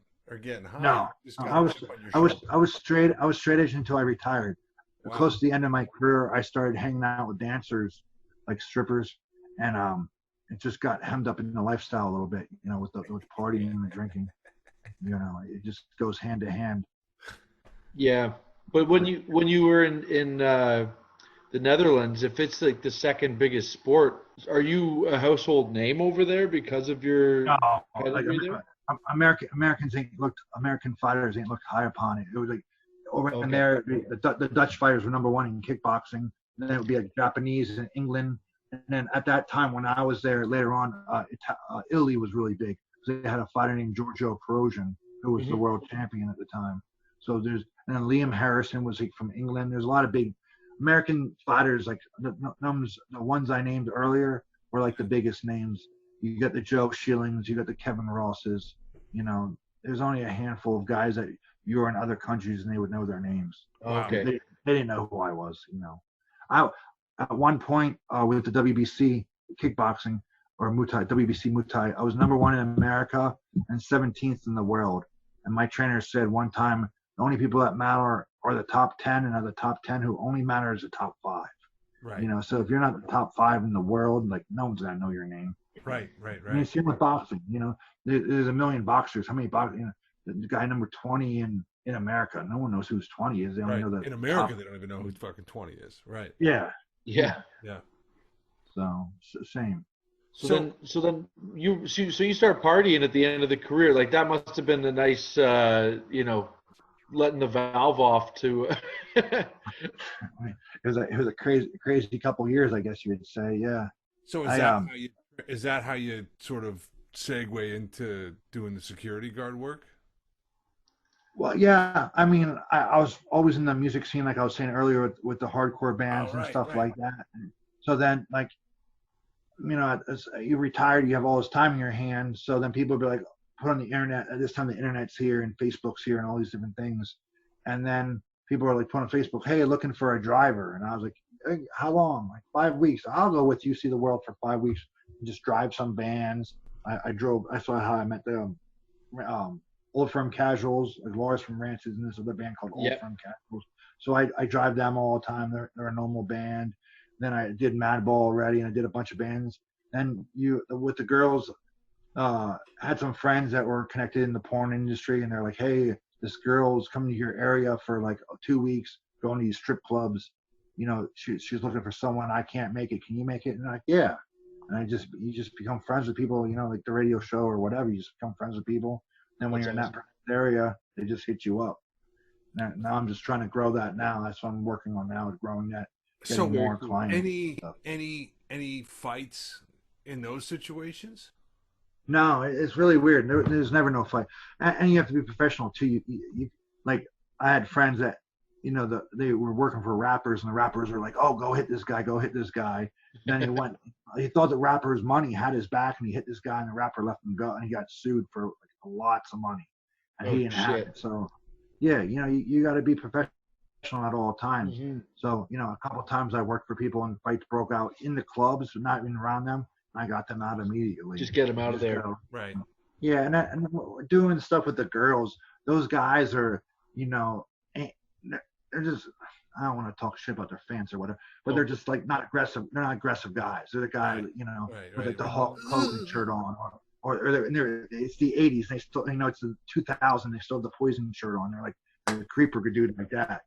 high. No, I was straight edge until I retired. Wow. Close to the end of my career, I started hanging out with dancers, like strippers, and it just got hemmed up in the lifestyle a little bit, with partying and drinking. It just goes hand to hand. Yeah, but when you were in the Netherlands, if it's like the second biggest sport, are you a household name over there because of your pedigree there? American fighters ain't looked high upon it. It was like over in there, the Dutch fighters were number 1 in kickboxing. And then it would be like Japanese in England. And then at that time, when I was there later on, Italy was really big. They had a fighter named Giorgio Perosion, who was the world champion at the time. So and then Liam Harrison was from England. There's a lot of big American fighters, like the ones I named earlier were like the biggest names. You got the Joe Schillings, you got the Kevin Rosses. There's only a handful of guys that you were in other countries and they would know their names. Okay. They didn't know who I was. I at one point with the WBC kickboxing or Muay Thai, WBC Muay Thai, I was number 1 in America and 17th in the world. And my trainer said one time, the only people that matter are the top 10, and of the top 10, who only matter is the top 5. Right. So if you're not the top 5 in the world, like no one's gonna know your name. Right. And you see with boxing, there's a million boxers. How many boxers? The guy number 20 in America, no one knows who's 20 is. They only know that in America, they don't even know who fucking 20 is. Right. Yeah. So same. So then you start partying at the end of the career. Like that must have been a nice, letting the valve off to. It was a crazy couple years, I guess you would say. Yeah. So is that how you sort of segue into doing the security guard work? Well, yeah. I mean, I was always in the music scene, like I was saying earlier, with the hardcore bands and stuff like that. So then, like, as you retired, you have all this time in your hands. So then people would be like, put on the internet. At this time, the internet's here and Facebook's here and all these different things. And then people are like, put on Facebook, hey, looking for a driver. And I was like, hey, how long? Like 5 weeks. I'll go with you, see the world for 5 weeks, and just drive some bands. I saw how I met the Old Firm Casuals, like Lars from Ranches, and this other band called Old Firm Casuals. So I drive them all the time. They're a normal band. Then I did Madball already, and I did a bunch of bands. Then with the girls, had some friends that were connected in the porn industry, and they're like, hey, this girl's coming to your area for like 2 weeks, going to these strip clubs. She's looking for someone. I can't make it. Can you make it? And I'm like, yeah. And you just become friends with people, like the radio show or whatever. You just become friends with people. Then when you're in that area, they just hit you up. Now I'm just trying to grow that now. That's what I'm working on now, is growing that. So more clients. Any fights in those situations? No, it's really weird. There's never no fight, and you have to be professional too. You like I had friends that they were working for rappers, and the rappers were like, "Oh, go hit this guy, go hit this guy." Then he thought the rapper's money had his back, and he hit this guy, and the rapper let him go, and he got sued for like lots of money. and Oh, he didn't have shit. it. So, yeah, you got to be professional at all times. Mm-hmm. So, a couple of times I worked for people and fights broke out in the clubs, not even around them. I got them out immediately. Just get them out of Just there. go. Right. Yeah, and doing stuff with the girls, those guys are, they're just, I don't want to talk shit about their fans or whatever, but they're just like not aggressive. They're not aggressive guys. They're the guy, with like the Hulk Hogan shirt on, it's the 80s. They still, it's the 2000. They still have the Poison shirt on. They're like a creeper dude like that,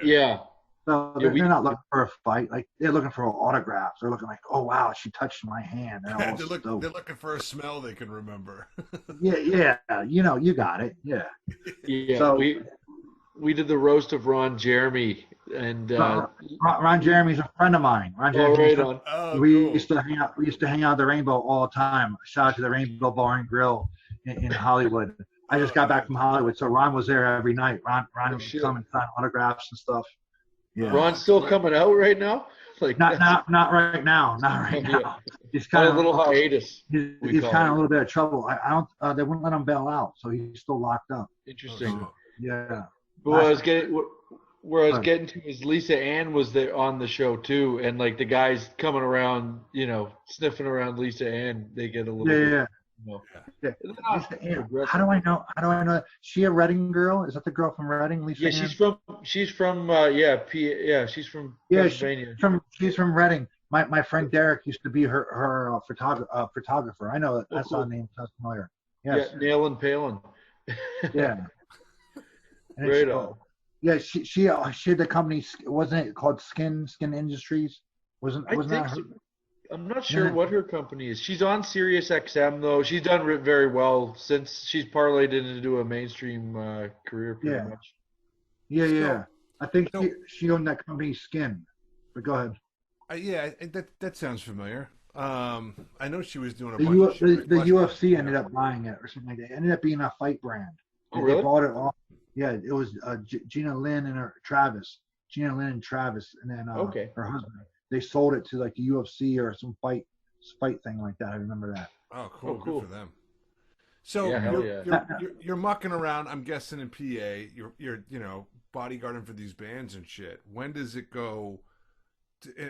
Yeah. So they're not looking for a fight. Like they're looking for autographs. They're looking like, oh wow, she touched my hand. They're looking for a smell they can remember. yeah. You got it. Yeah. Yeah. So we did the roast of Ron Jeremy, and Ron Jeremy's a friend of mine. Ron Jeremy. We used to hang out. We used to hang out at the Rainbow all the time. Shout out to the Rainbow Bar and Grill in Hollywood. I just got back from Hollywood, so Ron was there every night. Ron would come and sign autographs and stuff. Yeah. Ron's still coming out right now? Like not right now. Not right now. Yeah. He's kind of a little hiatus. He's kind of a little bit of trouble. I don't. They wouldn't let him bail out, so he's still locked up. Interesting. Yeah. But where I was getting to is Lisa Ann was there on the show too, and like the guys coming around, sniffing around Lisa Ann, they get a little bit. Yeah. Lisa Ann. How do I know? She a Reading girl? Is that the girl from Reading? Lisa Ann? She's from she's from Pennsylvania. She's from Reading. My friend Derek used to be her photographer. I know that's our name. Sounds familiar. Yes. Yeah, Nail and Palin. Yeah. Right on. Yeah, she had the company. Wasn't it called Skin Industries? Wasn't that her? So. I'm not sure what her company is. She's on Sirius XM though. She's done very well since she's parlayed it into a mainstream career pretty much. Yeah. I think she owned that company Skin. But go ahead. That sounds familiar. I know she was doing a bunch of the UFC ended up buying it or something like that. It ended up being a fight brand. Oh, really? They bought it off. Yeah, it was Gina Lynn and Travis, and then her husband. They sold it to like the UFC or some fight thing like that. I remember that. Oh, cool. Cool. Good for them. So you're mucking around. I'm guessing in PA. You're bodyguarding for these bands and shit. When does it go?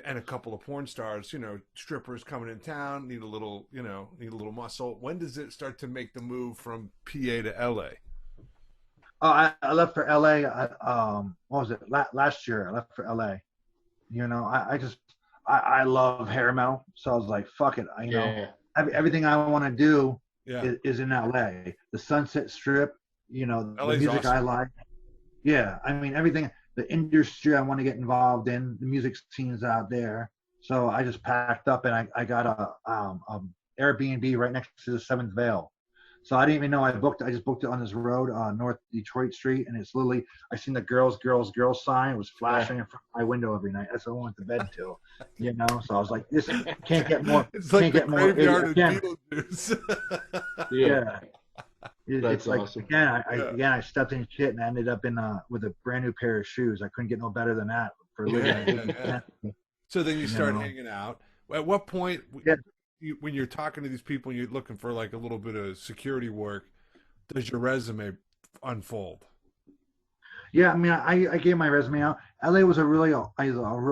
And a couple of porn stars, strippers coming in town need a little muscle. When does it start to make the move from PA to LA? Oh, I left for LA. What was it? Last year I left for LA. I love hair metal, so I was like, fuck it. Everything I want to do is in LA. The Sunset Strip, the music I like. Yeah, I mean everything. The industry I want to get involved in, the music scenes out there. So I just packed up and I got a Airbnb right next to the Seventh Veil. So I didn't even know I just booked it on this road, North Detroit Street, and it's literally, I seen the girls sign. It was flashing in front of my window every night. That's what I went to bed till, So I was like, this can't get more. It's like the graveyard of Beetlejuice. Yeah. That's like, awesome. Again, I stepped in shit and ended up with a brand new pair of shoes. I couldn't get no better than that for living. So then you start hanging out. At what point, when you're talking to these people and you're looking for like a little bit of security work, does your resume unfold? Yeah, I mean, I gave my resume out. LA was a real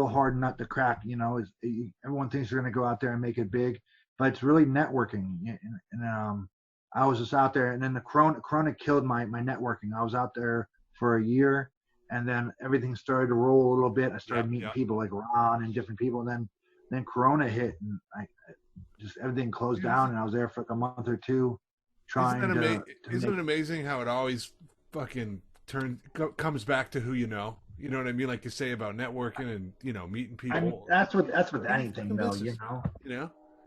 hard nut to crack. Everyone thinks they're going to go out there and make it big, but it's really networking. And I was just out there, and then the Corona killed my networking. I was out there for a year, and then everything started to roll a little bit. I started meeting people like Ron and different people, and then Corona hit, and just everything closed down, and I was there for like a month or two trying Isn't it amazing how it always fucking comes back to who you know? You know what I mean? Like you say about networking and meeting people. I mean, that's with anything though,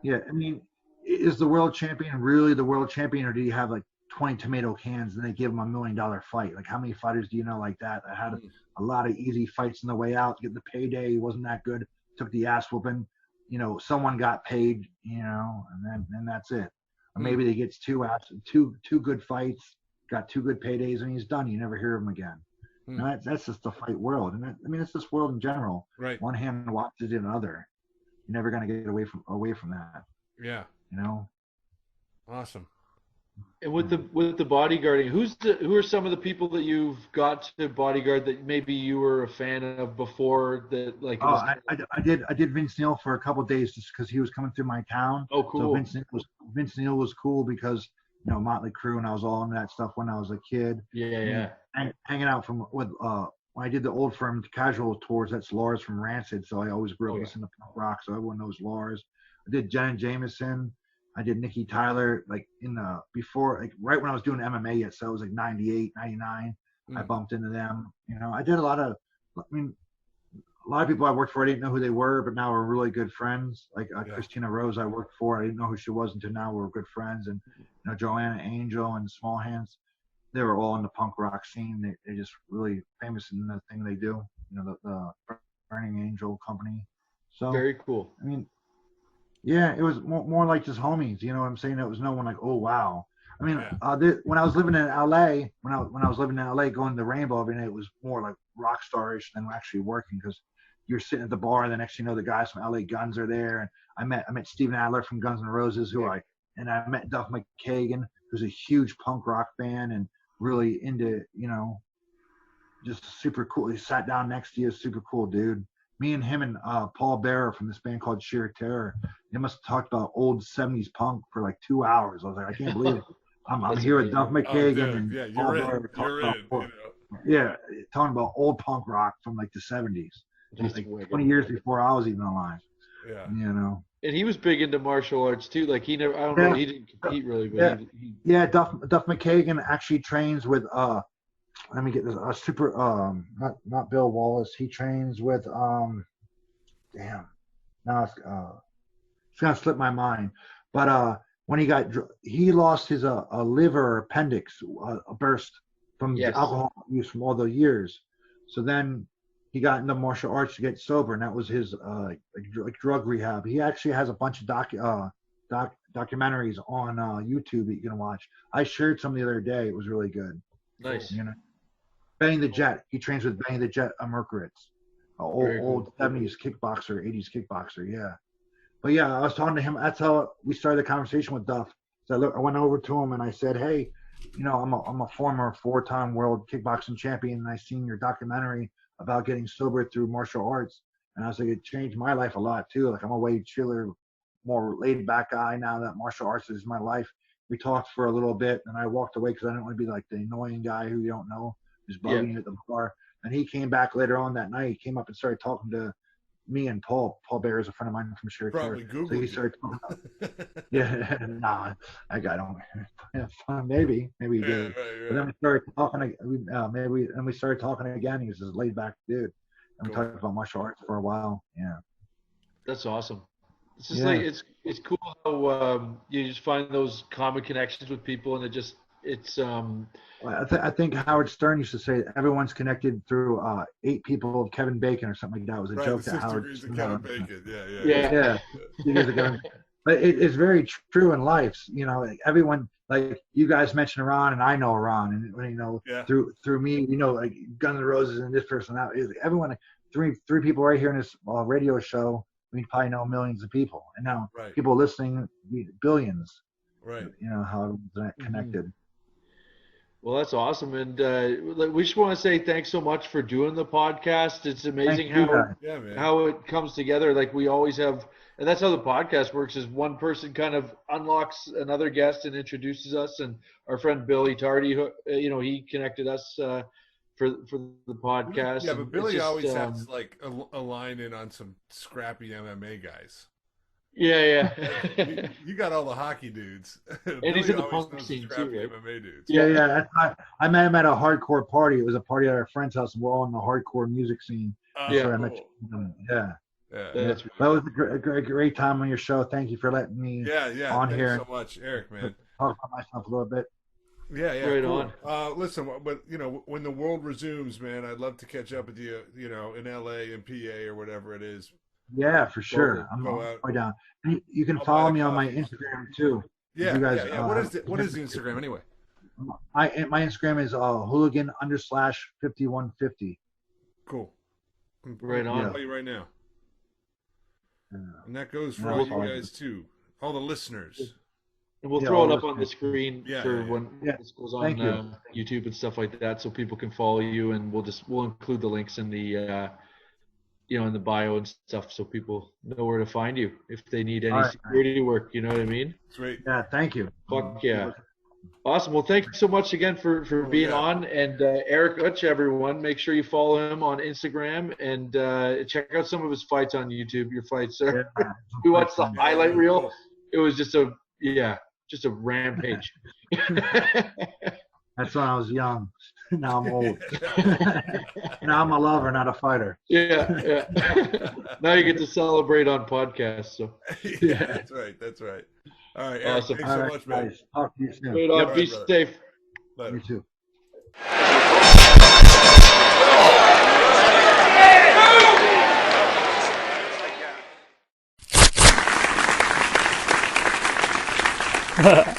Yeah, I mean, is the world champion really the world champion, or do you have like 20 tomato cans and they give them $1 million fight? Like how many fighters do you know like that had a lot of easy fights on the way out, get the payday, wasn't that good, took the ass whooping, someone got paid, and then that's it. Or maybe they gets two good fights, got 2 good paydays, and he's done. You never hear of him again. That's just the fight world, and it's this world in general. Right. One hand watches the other. You're never gonna get away from that. Yeah. Awesome. And with the bodyguarding, who are some of the people that you've got to bodyguard that maybe you were a fan of before that like? I did Vince Neil for a couple of days just because he was coming through my town. Oh, cool. So Vince Neil was cool because Motley Crue, and I was all into that stuff when I was a kid. Yeah. And hanging out with when I did the Old Firm Casual tours, that's Lars from Rancid. So I always grew up listening to punk rock, so everyone knows Lars. I did Jen Jameson. I did Nikki Tyler, like before, like right when I was doing MMA yet. So it was like 98, 99. I bumped into them. I did a lot of people I worked for, I didn't know who they were, but now we're really good friends. Like Christina Rose I worked for, I didn't know who she was until now we're good friends. And, Joanna Angel and Small Hands, they were all in the punk rock scene. They're just really famous in the thing they do, the Burning Angel company. So very cool. I mean, yeah, it was more like just homies. You know what I'm saying? It was no one like, oh wow. I mean, when I was living in LA, when I was living in LA, going to Rainbow every night, it was more like rock starish than actually working because you're sitting at the bar, and the next thing you know, the guys from LA Guns are there, and I met Steven Adler from Guns N' Roses, and I met Duff McKagan, who's a huge punk rock fan and really into, just super cool. He sat down next to you, super cool dude. Me and him and Paul Bearer from this band called Sheer Terror, they must have talked about old 70s punk for like 2 hours. I was like, I can't believe it. I'm here with Duff McKagan and Paul Bearer. Yeah, talking about old punk rock from like the 70s. Like 20 years before I was even alive. Yeah. And he was big into martial arts too. Like he never, I don't know, he didn't compete really, but Duff McKagan actually trains with let me get this super not Bill Wallace. He trains with damn. Now it's gonna slip my mind. But when he lost his liver appendix, a burst from the alcohol use from all those years. So then he got into martial arts to get sober, and that was his like drug rehab. He actually has a bunch of documentaries on YouTube that you can watch. I shared some the other day. It was really good. Nice. Benny the Jet. He trains with Benny the Jet Merkowitz, old 70s kickboxer, 80s kickboxer. Yeah. But yeah, I was talking to him. That's how we started the conversation with Duff. So I went over to him and I said, hey, I'm a former 4-time world kickboxing champion, and I seen your documentary about getting sober through martial arts. And I was like, it changed my life a lot too. Like I'm a way chiller, more laid back guy now that martial arts is my life. We talked for a little bit and I walked away because I didn't want to be like the annoying guy who you don't know who's bugging you at the bar. And he came back later on that night. He came up and started talking to me and Paul. Paul Bear is a friend of mine from Sheer Terror. So he started talking about, nah, that guy don't. Maybe he did. But then we started talking. We started talking again. He was just a laid back dude, and we talked about martial arts for a while. Yeah, that's awesome. It's just like it's cool how you just find those common connections with people, and I think Howard Stern used to say everyone's connected through 8 people of Kevin Bacon or something like that. It was a joke that Howard. Kevin Bacon. Yeah. But it's very true in life. Like everyone, like you guys mentioned Ron, and I know Ron, and through me, like Guns N' Roses and this person out. Everyone, three people right here in this radio show. We probably know millions of people, and now people listening, billions. Right. How it's connected. Well, that's awesome, and we just want to say thanks so much for doing the podcast. It's amazing how it comes together. Like we always have, and that's how the podcast works. Is one person kind of unlocks another guest and introduces us. And our friend Billy Tardy, he connected us for the podcast. Yeah, but Billy always has like a line in on some scrappy MMA guys. Yeah. You got all the hockey dudes. And he's in the punk scene too, right? MMA dudes. Yeah. I met him at a hardcore party. It was a party at our friend's house, and we're all in the hardcore music scene. Cool. I met you. Yeah. That was a great time on your show. Thank you for letting me on here. Thanks so much, Eric, man. Talk about myself a little bit. Yeah, right cool. On. Listen, but when the world resumes, man, I'd love to catch up with you, in LA and PA or whatever it is. Yeah, for sure. I'm going down. You can follow me on my Instagram too. Yeah, you guys, What is the Instagram anyway? My Instagram is hooligan_5150. Cool. Right on. I'll tell you right now. And that goes for all you guys too, all the listeners. And we'll Yeah, throw it I'll up on the screen for when this goes on YouTube and stuff like that, so people can follow you. And we'll include the links in the in the bio and stuff, so people know where to find you if they need any security work. You know what I mean? Sweet. Yeah, thank you. Fuck yeah. Awesome. Well, thank you so much again for being on. And Eric Utsch, everyone, make sure you follow him on Instagram and check out some of his fights on YouTube. Your fights are. We watched the highlight reel. It was just a rampage. That's when I was young. Now I'm old. Now I'm a lover, not a fighter. Yeah. Now you get to celebrate on podcasts. So. Yeah, that's right. All right, Eric, awesome. Thanks so much, man. Guys, talk to you soon. Right on. Be safe. Later. You too. Ha